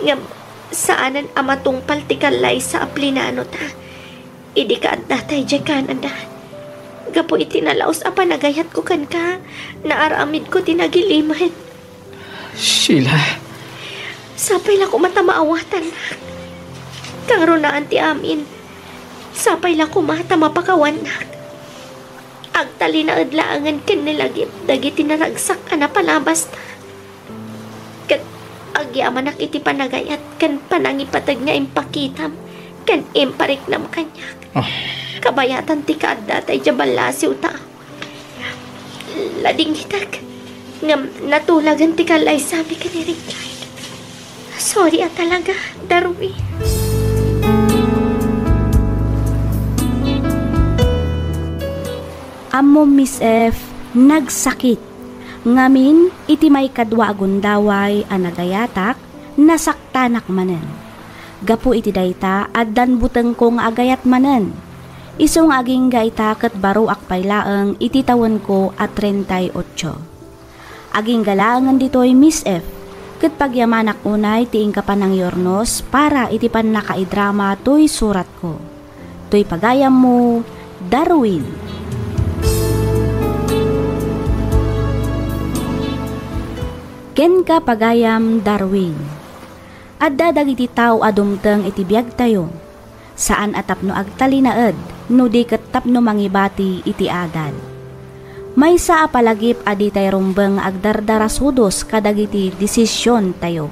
Ngam saanan amatungpal ti kalay sa aplinano ta. Idi ka at datay di Canada. Gapo iti nalaos apa nagayat ko kan ka. Naaramid ko tinagiliman. Sheila. Sapay la ko matamaawatan. Kang runaan ti amin. Sapay la ko matamapakawan na. Agtali na adlaangan ken nilagip. Dagiti naragsak ka na palabas ta. Kat agyaman iti panagayat. Kan panangipatag nga impakitam. Kan impariknam kanyak. Kabayatan ti kaadda tay jabalasiw ta. Lading hitak. Ngam natulagan ti kalay sabi ka ni Richard. Sorry talaga, Darwin. Amo Miss F, nagsakit. Ngamin, iti may kadwa agundaway anagayatak, nasaktanak manen. Gapu iti dayta, addan buteng ko nga agayat manen. Isong aging gaita ket baro akpay laeng iti tawen ko at 38. Aging galaangan ditoy Miss F. Ket pagyamanak unay tiing kapanang yornos para iti pan nakaidrama toy surat ko. Toy pagayam mo, Darwin. Ken ka pagayam, Darwin. Adda dagiti tao adumteng iti biag tayo. Saan atapno agtalinaed, no di ket tapno mangibati iti adal. Maysa a palagip adi tay rumbeng agdardarasudos kadagiti desisyon tayo.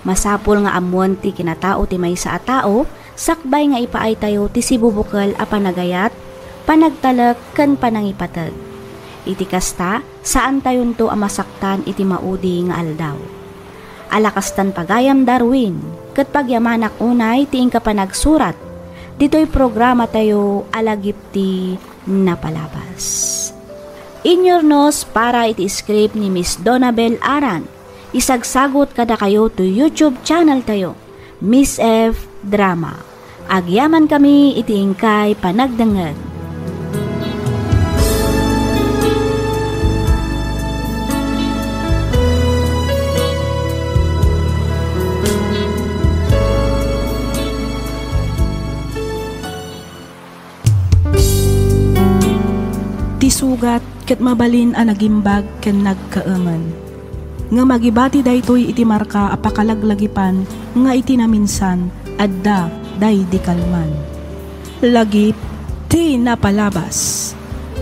Masapul nga amuan ti kinatao ti maysa a tao, sakbay nga ipaay tayo ti sibubukal a panagayat, panagtalek ken panangipateg. Iti kasta, saan tayon to a masaktan iti maudi nga aldaw. Alakastan pagayam, Darwin, ket pagyamanak unay tiing kapanagsurat, dito'y programa tayo alagip ti napalabas. Inyornos para iti script ni Miss Donabel Aran. Isagsagot kada kayo to YouTube channel tayo, Miss F. Drama. Agyaman kami iti ingkay panagdangag. Tisugat ket mabalin a nagimbag ken nagkaemen. Nga magibati daytoy iti marka a pakalaglagipan nga iti naminsan adda day di kalman. Lagip ti napalabas.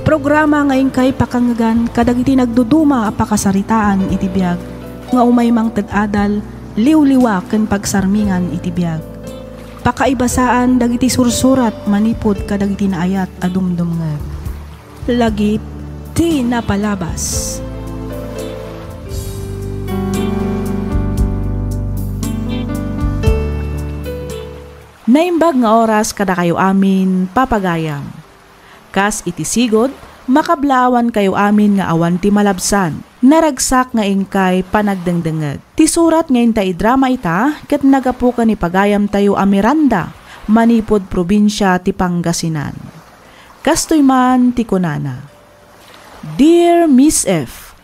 Programa ngayon kay pakangagan kadagiti nagduduma a pakasaritaan iti biag nga umay mang ted-adal liwliwa ken pagsarmingan iti biag. Pakaibasaan dagiti sursurat manipod kadagiti naayat a dumdumngeg. Lagip ti napalabas. Naimbag nga oras kada kayo amin papagayam. Kas iti sigod, makablawan kayo amin nga awan ti malabsan. Naragsak nga ingkay panagdengdengeg. Ti surat ngayon ta idrama ita, ket nagapukan ni pagayam tayo a Miranda, manipod probinsya ti Pangasinan. Kastoy man ti kunana. Dear Miss F,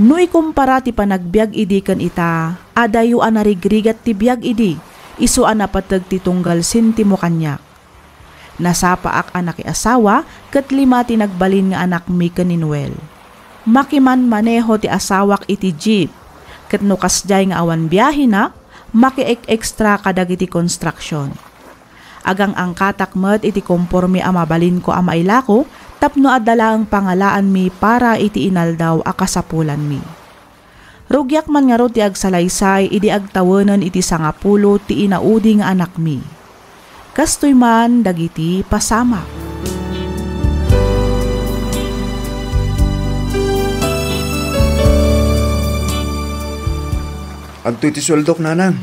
no ikumpara ti panagbiag idi ken ita, adayo a narigrigat ti biag idi, isu a napateg ti tunggal sintimo kanyak. Nasapaak anak asawa, ket 5 ti nagbalin nga anak mi ken ni Noel. Makiman maneho ti asawak iti jeep, ket no kasjay nga awan biyahe na, maki-extra kadagiti construction. Agang ang katakmet iti komporme a mabalin ko a mailako, tapno adala ang pangalaan mi para iti inaldaw a kasapulan mi. Rugyak man nga ro ti agsalaysay, idi agtawenan iti 10 ti inaudi nga anak mi. Kastoy man dagiti pasama. Agto iti sweldok, nanang.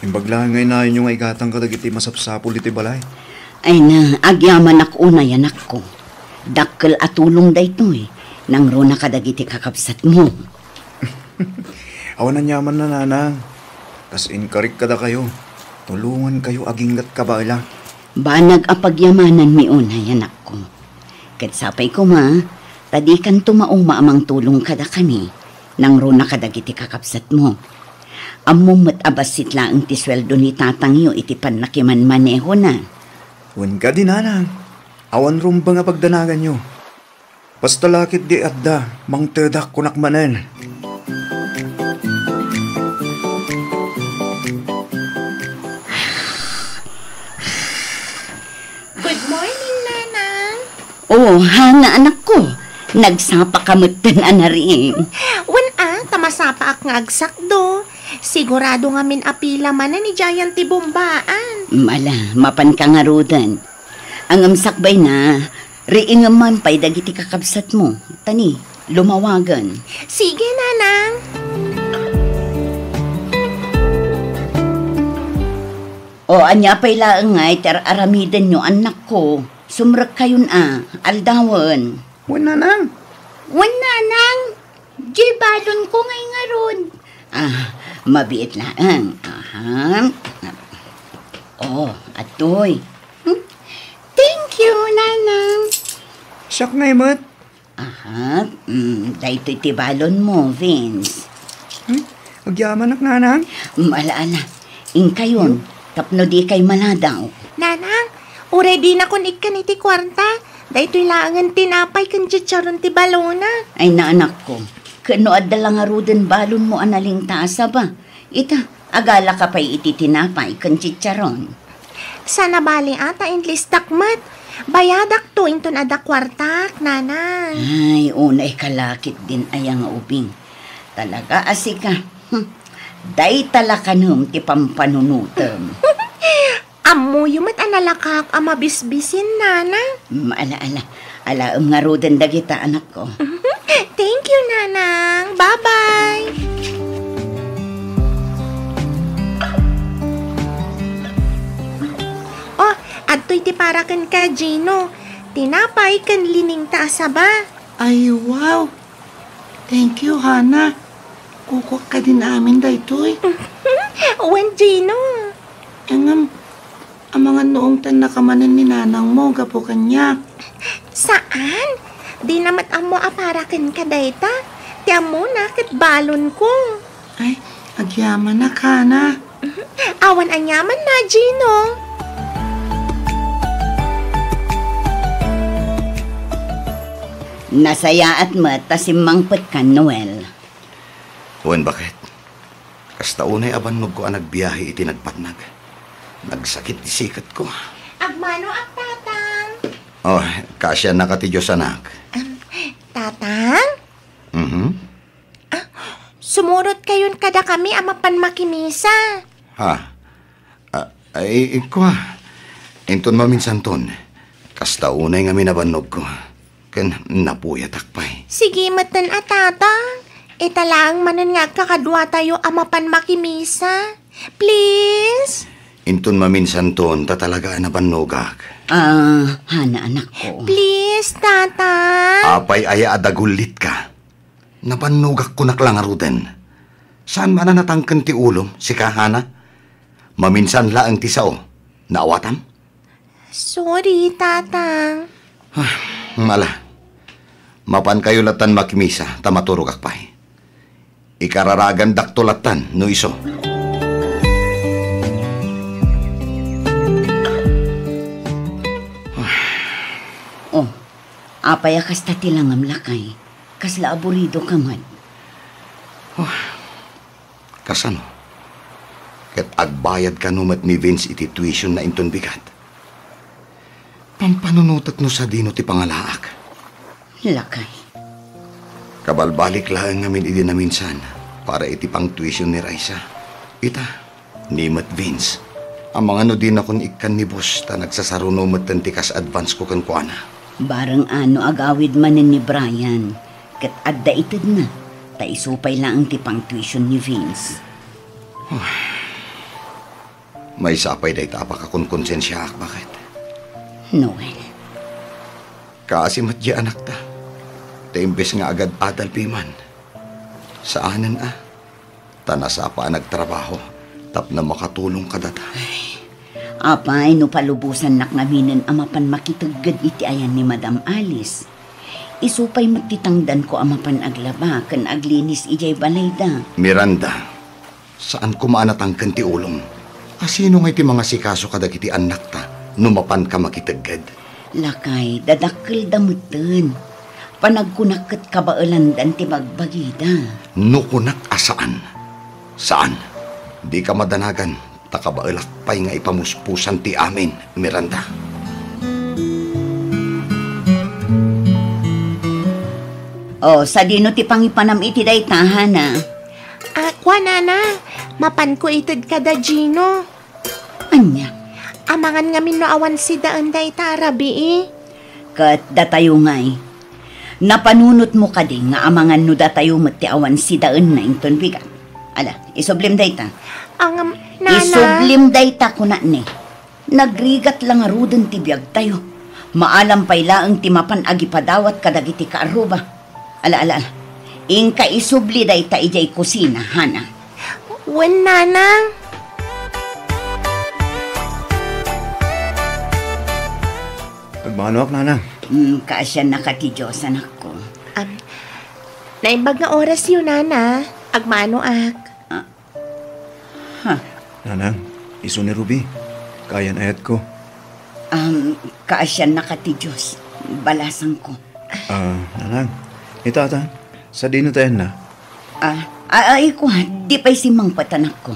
Imbaglaan ngay na yun yung igatang kadagiti masapsapol iti balay. Ay na, agyaman ako na yanak ko. Dakkel atulong da ito eh. Nang ro na kadagiti kakabsat mo. Awan na nyaman na, nanang. Kas inkarik kada kayo. Tulungan kayo aginggat kabala. Banag apagyamanan mi una yanak ko. Ket sapay ko ma, tadi kan tumauma amang tulong kada kami. Nang ro na kadagiti kakabsat mo. Among matabasit lang ti sweldo ni tatang yo iti panakiman maneho na. Wan ka din, nanang. Awan rumba nga pagdanagan nyo. Basta lakit di adda, mang tedak kunakmanen. Good morning, nanang. Oh, hana anak ko. Nagsapa kamutan anaring. Tamasapa ak nga agsakdo. Sigurado nga min apila man na ni Giant ti bombaan. Mala, mapan ka nga rudan. Ang amsakbay na, riin nga man pa'y dagiti kakabsat mo. Tani, lumawagan. Sige, nanang. O, anya pa'y laang nga, aramiden nyo, anak ko. Sumrak kayon aldawan. Wan, nanang. Wan, nanang. Jibalon ko ngay nga ron. Mabiit lang. Oh, atoy. Thank Thank you, Nanang. Siyak na imat. Aha, dahito itibalon mo, Vince. Agyaman ak nanang. Alaala, inkayon, tapno di kay maladaw. Nanang, already na kun ikan iti kwarta. Dahito'y laangan tinapay kan chicharon ti balona. Ay naanak ko, kano adda lang aruden balon mo analing taasa ba? Ita, agala ka pa'y iti tinapay kan chicharon. Sana bali ata inlis takmat. Bayadak to inton ada kwartak, nanang. Ay, unay kalakit din ayang ubing. Talaga asika. Day talakanum ti pampanunutem. Amo yumat analakak ama bisbisin, nanang. Maala-ala. Alaam nga roden dagita anak ko. Thank you, nanang. Bye-bye. Oh, adto'y ti para kan ka, Gino. Tinapay kan lining taasa ba? Ay, wow. Thank you, Hana. Kukuha ka din amin daytoy. Wen, Gino. Ang mga noong tan nakamanan ni nanang mo, gapo kanya. Saan? Di namat amo aparakan ka dayta. Ti amo nakit balon ko. Ay, agyaman na ka na. Awan anyaman na, Gino. Nasaya at mata si Mangpet kan Noel. Uwan, bakit? Kasta unay abannog ko ang nagbiyahe iti nagpatnag. Nagsakit di sikat ko. Agmano at tatang. Oh, kasya na ka ti Diyos, anak. Tatang? Sumurot kayon kada kami amapan makimisa. Ha? Ay, ko ha. Inton maminsan ton. Kasta unay nga minabannog ko. Kan napuyat akpay. Sige, matan at tatang. Italang manan nga kakadwa tayo amapan makimisa. Please? Inton maminsan ton, tatalaga nabanogak. Hana anak ko. Please, tatang. Apay aya adagulit ka. Nabanogak ko naklang aruden. Saan man na natangkan ti ulom, si kahana? Maminsan laang ti sao. Naawatam? Sorry, tatang. Mala. Mapan kayo latan makimisa, tamaturog akpay. Ikararagan daktulatan, no iso. Oh, apaya kasta tilangam lakay. Kasla aburido ka man. Kasano? Kat agbayad ka numat ni Vince iti tuition na inton bigat. Pampanunutat no sa dino ti pangalaak. Lakay. Kabalbalik lang ngamin idi na minsan para iti pang tuition ni Raisa. Ita, ni Mat Vince. Ang mga no din akong ikan ni boss ta nagsasaruno matantikas advance ko kan kuana. Barang ano agawid manin ni Brian. Kat adda itid na. Taisupay lang ang tipang tuition ni Vince. May sapay day tapa ka kung konsensya ak, bakit? Noel. Kasi matya anak ta. Taimbes nga agad adal piman. Saanan Tanasa pa nagtrabaho. Tap na makatulong ka data. Apay, no palubusan nak ngaminan amapan makitagad iti ayan ni Madam Alice. Isupay matitangdan ko amapan aglaba kan aglinis ijay balayda. Miranda, saan kumaanatang kanti ulong? Asino nga iti mga sikaso kadag iti anak ta, numapan ka makitagad? Lakay, dadakkel damutan. Panagkunakat kabaalandan ti magbagida. Nukunak asaan? Saan? Di ka madanagan, takabaalak pa'y nga ipamuspusan ti amin, Miranda. Oh, sa dino ti pangipanam iti daytahan na. Kwa nana, mapan ko itid kada Gino. Anya? Amangan nga minuawan si daan dayta rabi Kat datayo ngay. Napanunot mo ka din nga amangan no datayo mati awan si daan na inton bigat. Ala, isoblim dayta. Ang nana. Isoblim dayta ko na ni. Nagrigat lang aruden ti biyag tayo. Maalam pay laang ti mapan agipadawat kadagiti kaaruba. Ala. Ingka isubli dayta ijay kusina, Hana. Wen, nanang. Agmano ak, nanang. Kaasya na ka ti Diyos, anak ko. Naimbag nga oras yun, nana. Agmano ak. Nanang, iso ni Ruby. Kayan ayat ko. Kaasya na ka ti Diyos. Balasan ko. Nanang, itata, sa dino tayo na. Ay ko ha, di pa'y simang patanak ko.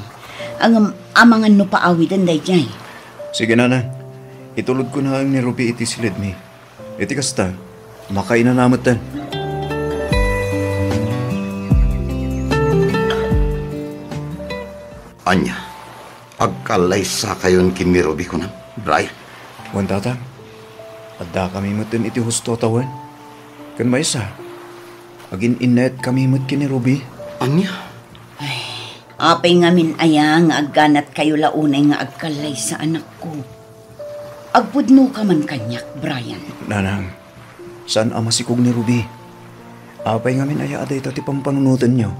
Ang amangan no paawitan day jay. Sige, nanang. Itulod ko na ang ni Ruby iti silid mi. Iti kasta, makainanamatan. Anya, agkalay sa kayon kin ni Ruby ko na, Brian. Wan tatang, adda kami matin iti husto tawan. Kan may isa, agin inet kami mat kin ni Ruby. Anya? Apay ngamin aya nga agganat kayo launay nga agkalay sa anak ko. Agpudno ka man kanyak, Brian. Nanang, saan ama sikog ni Ruby? Apay ngamin aya aday ti pampanunutan nyo.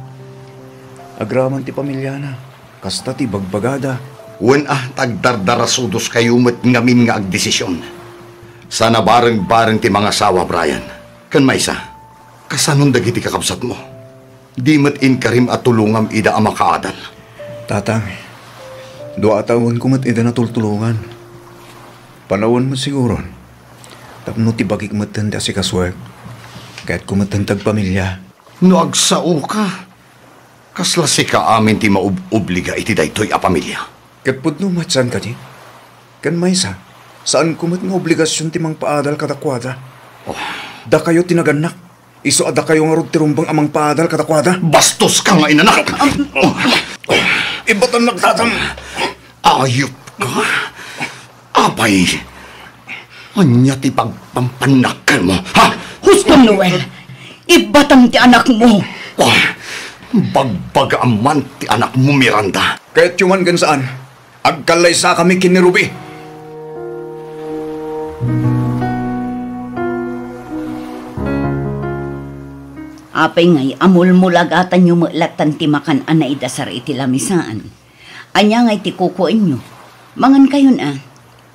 Agraman ti pamilya na, kasta ti bagbagada. Wen tagdardarasudos kayo mat ngamin nga agdesisyon. Sana bareng-bareng ti mga sawa, Brian. Kan maysa, kasanon dagiti kakabsat mo. Di mat inkarim at tulungam ida ama kaadal. Tatang, doa tawon ko mat ida na tultulungan. Panawon mo siguro. Tapno ti bagik matanda si kaswag. Kahit kumatantag pamilya. No agsao ka. Kasla si ka amin ti mauobliga iti daytoy a pamilya. Kat pudno matsan ka di? Kan maysa, saan kumat nga obligasyon ti mang paadal kadakwada? Da kayo tinaganak. Iso ada kayo nga rod tirumbang amang paadal kadakwada? Bastos ka nga inanak! Ibatan nagtatam! Ayop ka? Apay! Anya ti pagpampanakan mo, ha? Husto, Noel! Ibatang ti anak mo! Bagbagaman ti anak mo, Miranda. Kahit yuman gan saan, agkalay sa kami kin ni Ruby. Apay ngay, amul-mulagatan nyo maglatan ti makan anay dasar iti lamisaan. Anya ngay ti kukuin nyo. Mangan kayon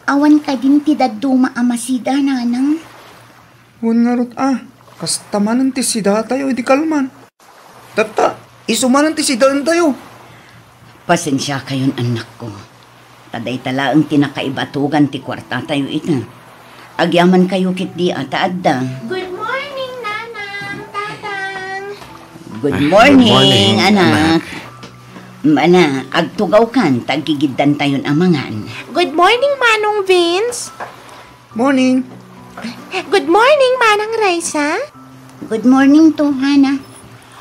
Awan ka din ti daduma amasida, nanang. Wan nga rot kastamanan ti sida tayo, iti kalman. Tata, isumanan ti sidaan tayo. Pasensya kayon, anak ko. Taday tala ang tinakaibatugan ti kwarta tayo ita. Agyaman kayo kit di adda. Good morning, nanang, tatang. Good morning, anak. Mana, agtugaw kan, tagigiddan tayon amangan. Good morning, Manong Vince. Morning. Good morning, Manang Raisa. Good morning to, Hana.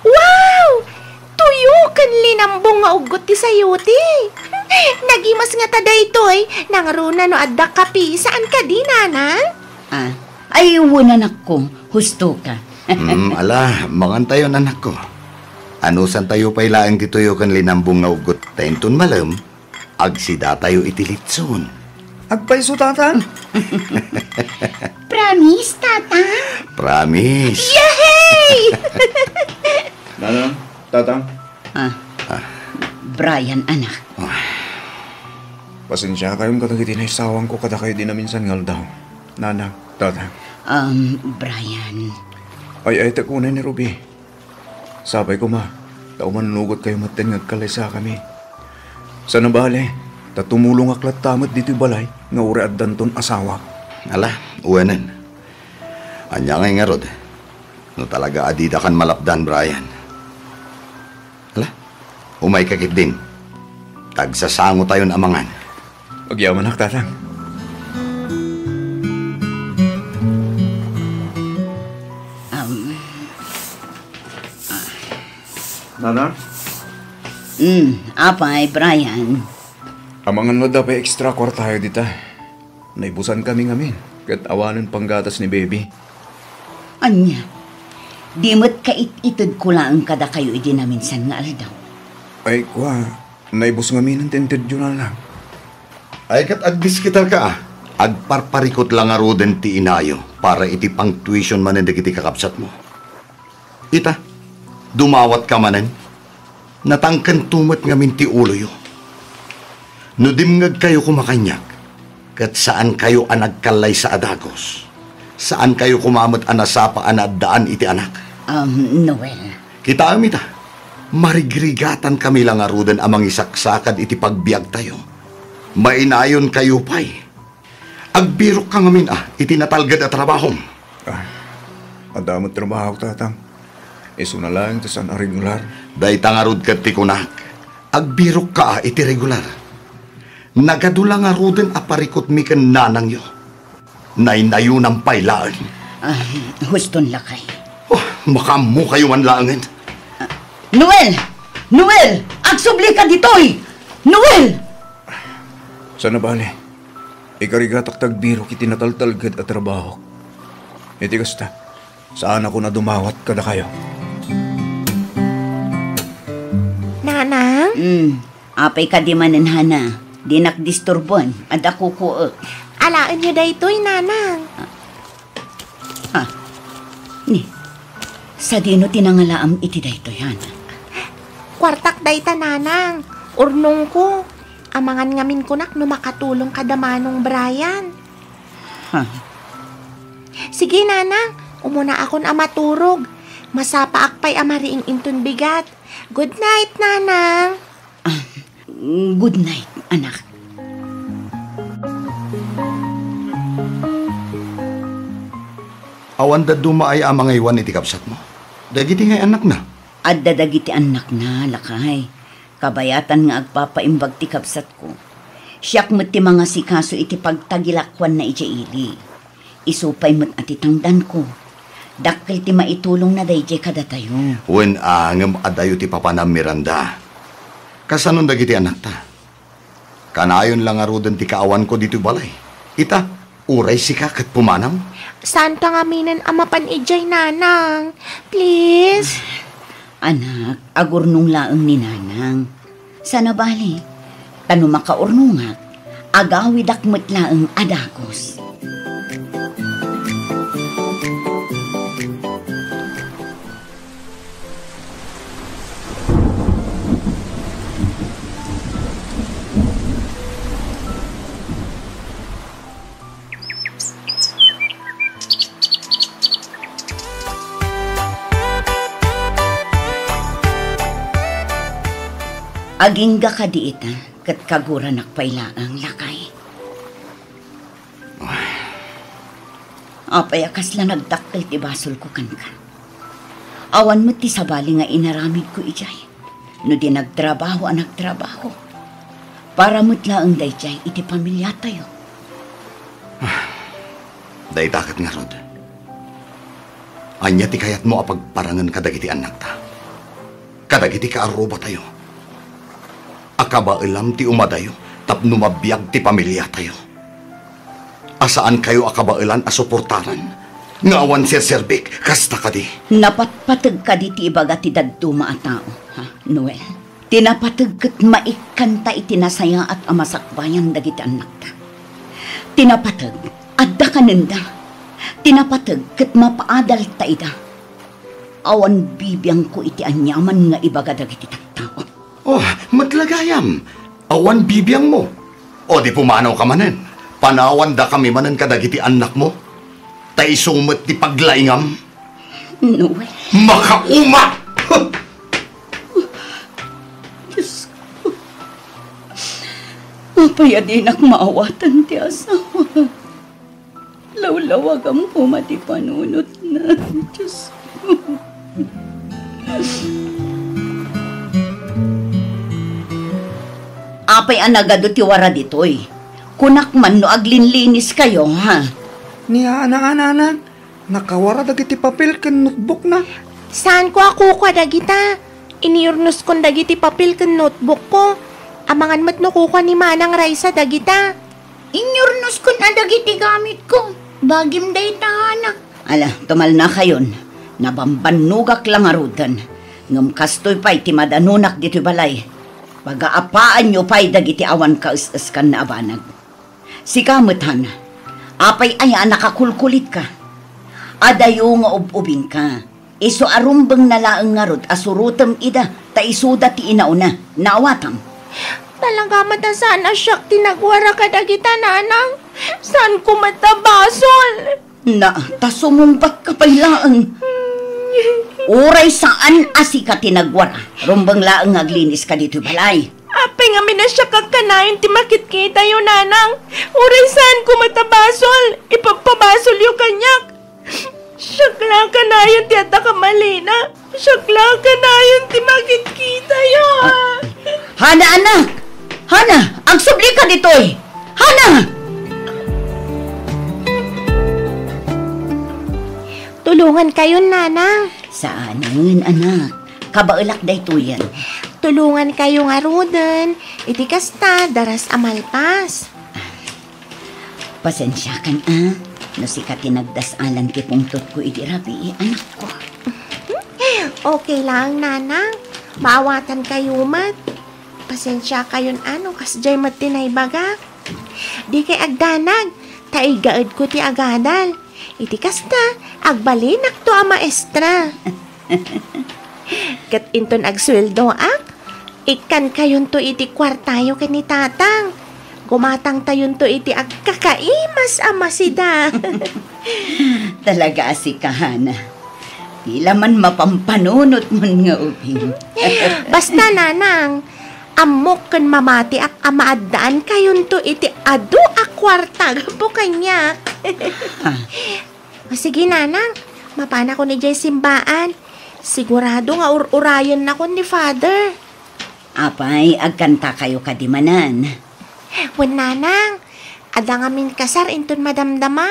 Wow! Tuyo kan linambong nga ugot ti sayuti. Nagimas nga taday toy, nangaruna no adda kapi, saan ka di, nanang? Ay, anak ko, husto ka. Ala, mangan tayo, anak ko. Anusan tayo pa'y laang ditoyo kan linambong nga ugot tayentun malam, agsida tayo itilitson. Agpaiso, tatang? Promise, tatang? Promise. Yay! Nanang, tatang? Brian, anak. Pasensya kayong katagiti na isawang ko kada kayo din na minsan ngal daw. Nanang, tatang. Brian. Ay takunay ni Ruby. Sabay ko tauman nugot kayo matin ngagkalay sa kami. Sana bale, tatumulong aklat tamat dito'y balay, nga uri at danton asawa. Ala, uwanan. Anya ngay nga rod. No talaga adida kan malapdan, Brian. Ala, umay kakit din. Tagsasango tayo amangan. Pagyaman tatang. Nana? Apay, Brian. Amangan mo dapat extra kwarta tayo dita. Naibusan kami ngamin. Kat awanan panggatas ni baby. Anya, di mo't kait-itod ko lang kada kayo idi na minsan nga aldaw. Ay, naibus ngamin ang tinted yun lang. Ay kat agdis kita ka. Agparparikot lang nga roden ti inayo para iti pang tuition manen iti kakapsat mo. Ita, dumawat ka manen. Natangkan tumat nga minti ulo yo. No dimngag kayo kumakanyak, kat saan kayo anagkalay sa adagos. Saan kayo kumamot anasapa anadaan iti anak? Noel. Kita amita, marigrigatan kami lang arudan amang isaksakad iti pagbiag tayo. Mainayon kayo pa'y. Agbirok ka ngamin iti natalgad at trabahom. Adamot trabaho, tatang. Iso na lang ito saan regular. Day tangarud kat ti kunak. Agbirok ka iti regular. Nagadulang arudan aparikot mi ken nanang yo. Nainayo ng pailaan. Huston lakay. Makamu kayo man laangan. Noel! Noel! Agsubli ka ditoy! Noel! Sana bali? Ikarigatak tagbiro kiti nataltalgad at trabaho. Iti kasta, saan ako na dumawat kada kayo? Nanang? Apay ka di mananhana. Di nakdisturbon. At ako ko. Alaan niyo daytoy, nanang. Ni, sa dino tinangalaam iti daytoy, hana. Kwartak dayta, nanang. Urnong ko. Amangan ngamin kunak no makatulong kada manong Brian. Sige, nanang. Umuna akon amaturog. Masapa akpay amariing intun bigat. Good night, nanang. Good night, anak. Awan da dumaay amang iwan iti kapsat mo. Dagiti ngay anak na. At dadagiti anak na, lakay. Kabayatan nga agpapaimbag ti kapsat ko. Siyak mo't ti mga sikaso iti pagtagilakwan na ijaili. Isupay mo't atitangdan ko. Dakkel ti maitulong na dayjay kada tayo. Wen angam adayo ti papanam Miranda. Kasanon dagiti anak ta. Kanayon lang arudan ti kaawan ko dito balay. Ita, uray si kakat pumanam. Saan ta nga minan amapan ijay, nanang? Please? Anak, agurnong laeng ni nanang. Sana bali, tano makaurnungat, agawi dakmet laeng adagos. Agingga ka di ita, kat kagura nakpailaang lakay. Apayakas lang nagdakkel ti basol ko kanka. Awan mo ti sabali nga inaramid ko ijay. No di nagtrabaho ang nagtrabaho. Para mo't laang dayjay iti pamilya tayo. Day takat nga rod. Anya ti kayat mo apagparangan kadagiti anak ta. Kadagiti kaaruba tayo. Akaba ilam ti umadayo, tapno mabiyag ti pamilya tayo. Asaan kayo akabailan asuportaran? Ngawan siya serbik, kasta ka di. Napatpatag ka di ti ibaga ti daduma a tao, ha, Noel? Tinapatag kat maikanta itinasaya at amasakbayan dagiti anak ta. Tinapatag, adda kanenda. Tinapatag kat mapaadal ta ida. Awan bibiyang ko iti anyaman nga ibaga dagiti tao. Oh, matlagayam. Awan bibiyang mo. O di pumanaw ka manen. Panawan da kami manen kadagiti anak mo. Ta isumot ti paglaingam. Noel. Makauma! Diyos ko. Mapayadinak maawatan ti asawa. Lawlawag ang pumati panunot na. Diyos ko. Apay anagado ti wara ditoy. Kunak man no aglinlinis kayo, ha? Niya, anak, nakawara dagiti papel ken notebook na. Saan ko ako ka dagita? Iniurnos kon dagiti papel ken notebook ko. Amangan mat no kuka ni Manang Raisa dagita. Inyurnos kon dagiti gamit ko. Bagim day tahanak. Ala, tumal na kayon. Nabambanugak lang arudan. Ngam kastoy pa'y ti madanunak dito'y balay. Pag-aapaan nyo pa'y dagiti awan ka-is-is kan na abanag. Si kamutan, apay ay nakakulkulit ka. Adayo nga ububing ka. Iso arumbang nalaang ngarod asurutam ida, ta isuda ti inauna, naawatang. Talaga mata saan asyak tinagwara ka dagita, nanang? Saan ko matabasol? Na, tasumumbat ka pailaan. Uray saan asi ka tinagwara? Rumbang laang aglinis ka dito balay. Apay nga minasya kagkanayon ti makitkita yun, nanang. Uray saan ko matabasol? Ipapabasol yung kanyak. Syakla ka na yun ti ata kamalina. Syakla ka na yun ti makitkita yun. Hana, anak! Hana, ang subli ka dito eh! Hana! Tulungan kayo, nanang. Saan ngayon, anak? Kabailak da ito yan. Tulungan kayo nga roden. Iti kasta, daras amalpas. Pasensya kan, no si ka tinagdasalan ti pungtot ko iti rabi, anak ko. Okay lang, nanang. Maawatan kayo mat. Pasensya kayon ano, kasjay mat tinaybaga. Di kay agdanag, taigaad ko ti agadal. Iti kasta, agbalinak to a maestra. Kat inton agsweldo ikan kayon to iti kwartayo ken ni tatang. Gumatang tayon to iti agkakaimas a masida. Talaga si kahana. Tila man mapampanunot man nga ubing. Basta nanang, amok ken mamati ak amaadaan kayon to iti adu a kwarta po kanyak. Sige nanang, mapana ko ni Jay simbaan. Sigurado nga urayan na ko ni father. Apay, agkanta kayo kadimanan. Wen nanang, ada nga min kasar inton madamdama.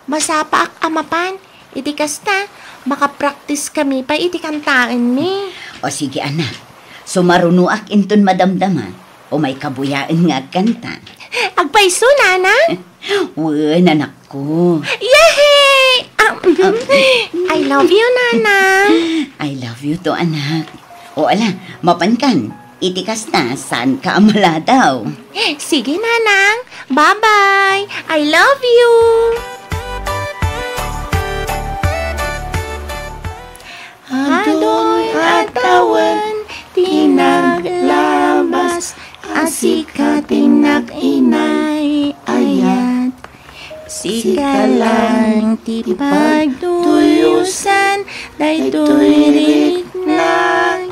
Masapa ak amapan, iti kasta, makapraktis kami pa iti kantaan mi. O sige anak, sumarunuak inton madamdama o may kabuyaan nga agkanta. Agpaiso nanang? Wen anak ko. Yehey! I love you, nanang. I love you to, anak. O ala, mapankan. Itikas na, saan ka amala daw? Sige, nanang. Bye-bye. I love you. Adoy atawan, tinaglabas, asika tinag-inay, ayat. Sika lang ti pagtuyusan, daytoy riknag.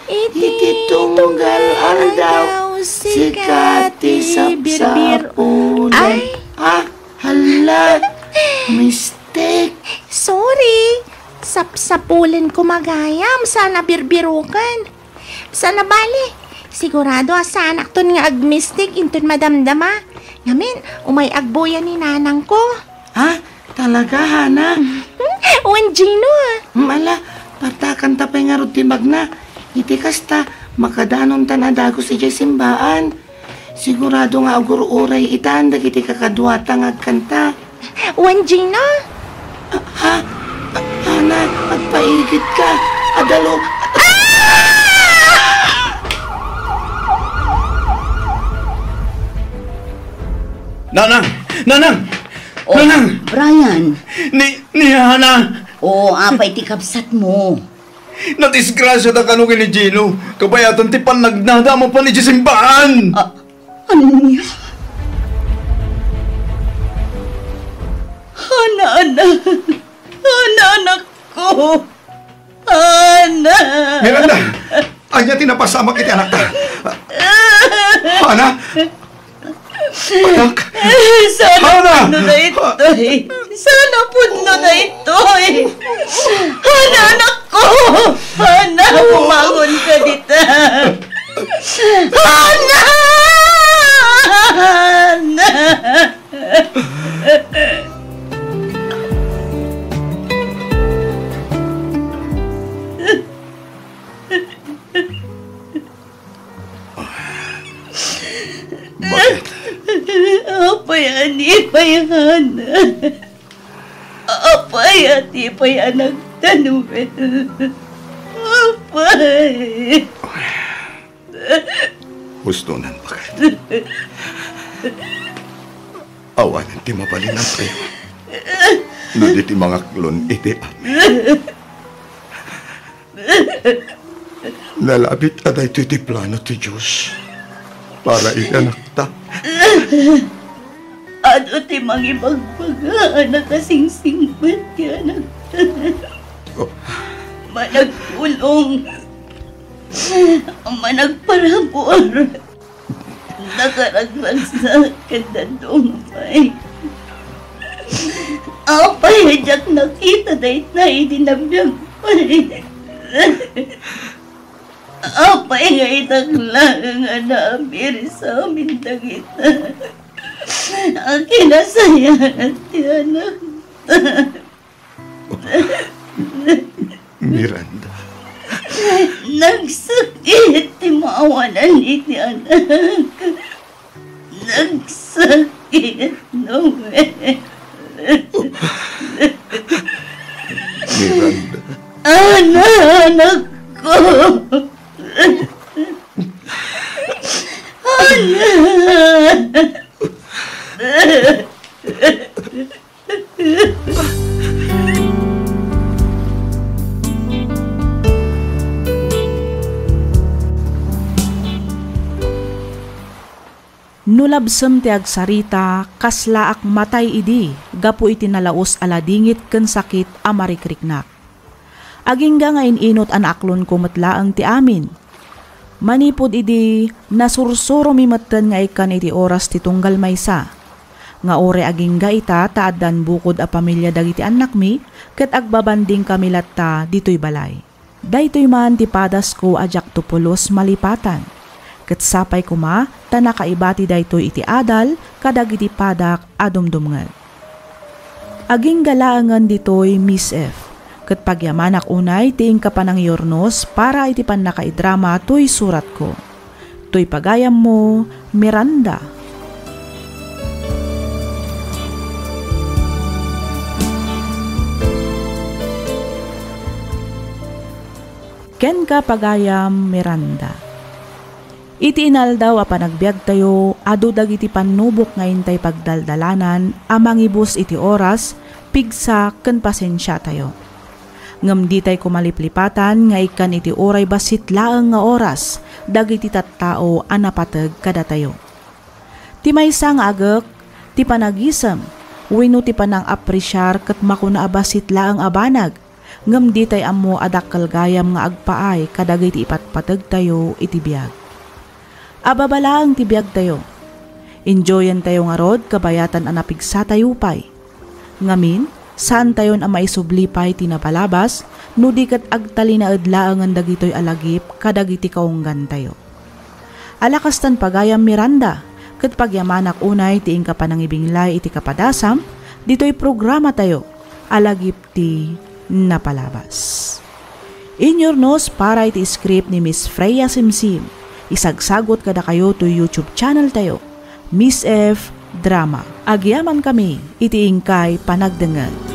Iti tunggal aldaw, sika ti sapsapulan. Ay! Hala! Mistake! Sorry! Sapsapulan ko magayam, sana birbirukan. Sana bali, sigurado asanak ton nga agmistik inton madamdama. Ngamin, umay agboya ni nanang ko. Ha? Talaga, Hana? Wen Gino Mala, partakan tapay nga rutibag na. Iti kasta, makadanon tanadago si Jay simbaan. Sigurado nga agur-uray itan, dagiti kakadwata nga agkanta. Wen Gino Ha? Hana, agpaigit ka. Adalo. Nanang! Nanang! Oh, Nanang! Brian. Ni Hana! O, apay ti kapsat mo. Natisgrasya ta kanugin ni Gino. Kabayatan ti nagnadama pa ni Jisimbaan! Ano niya? Hana, anak. Hana, anak ko. Hana. Miranda! Anya tinapasama kiti anak ta. Hana! Anak! Sana puno na ito'y. Sana puno na ito'y. Hana, anak ko. Hana, bumangon ka dita. Hana! Hana! Bakit? Apay, ipayhan. Apay, ipay anak tanuin. Apay. Gustunan pa kayo. Awanan ti mapalinan kayo. Nudi ti mga klon iti amin. Nalabit aday ti plano ti Diyos para ianak ta. Ado ti mangibagbaga na kasingsing ba't ka managpulong, managparabor, nakaraglansa kadadungpay. Apay, jak nakita dahit na idinabiyag pa'y. Apay nga itaglang nga naabir sa amin dagita. Ang kinasayan at tiyanak. Miranda. Nagsakit ti maawanan ni tiyanak. Nagsakit, Noel. Miranda. Anak ko. Anak. Nulabsem ti agsarita kaslaak matay idi gapu iti nalaos aladingit ken sakit a marikriknak. Agingga nga inot an aklon ko metlaang ti amin. Manipod idi nasursuro mi metten nga ikan iti oras ti tunggal maysa. Nga ore agingga ita taaddan bukod a pamilya dagiti anak mi ket agbabanding kami latta ditoy balay. Daytoy man ti padas ko ajak tupulos malipatan. Ket sapay kuma tanakaibati daytoy iti adal kadagiti padak adumdumngan. Aging galaangan ditoy Miss F. Ket pagyamanak unay tiing kapanang yornos para iti pannakaidrama toy surat ko. Toy pagayam mo, Miranda. Ken ka pagayam, Miranda. Iti inaldaw a panagbiag tayo, adu dagiti panubok nga intay pagdaldalanan, amangibus iti oras, pigsa ken pasensya tayo. Ngem di tay kumaliplipatan nga ikan iti oray basit laeng nga oras, dagiti tattao a napateg kada tayo. Ti maysa nga agek, ti panagisem, wenno ti panang apresyar ket makuna abasit laeng abanag, ngem di tay ammo adakkel gayam nga agpaay kadagiti ipatpateg tayo iti biag. Ababalaang ti biag tayo. Enjoyan tayo nga rod kabayatan a napigsa tayo pay. Ngamin, saan tayon ang maisublipay tinapalabas, no di kat agtali na adlaangan dagitoy alagip kadagiti kaunggan tayo. Alakastan pagayam Miranda, kat pagyamanak unay tiing kapanangibinglay iti kapadasam, ditoy programa tayo, alagip ti napalabas. Inyornos para iti script ni Miss Freya Simsim, isagsagot kada kayo to YouTube channel tayo, Miss F Drama. Agyaman kami, iti ingkay panagdengan.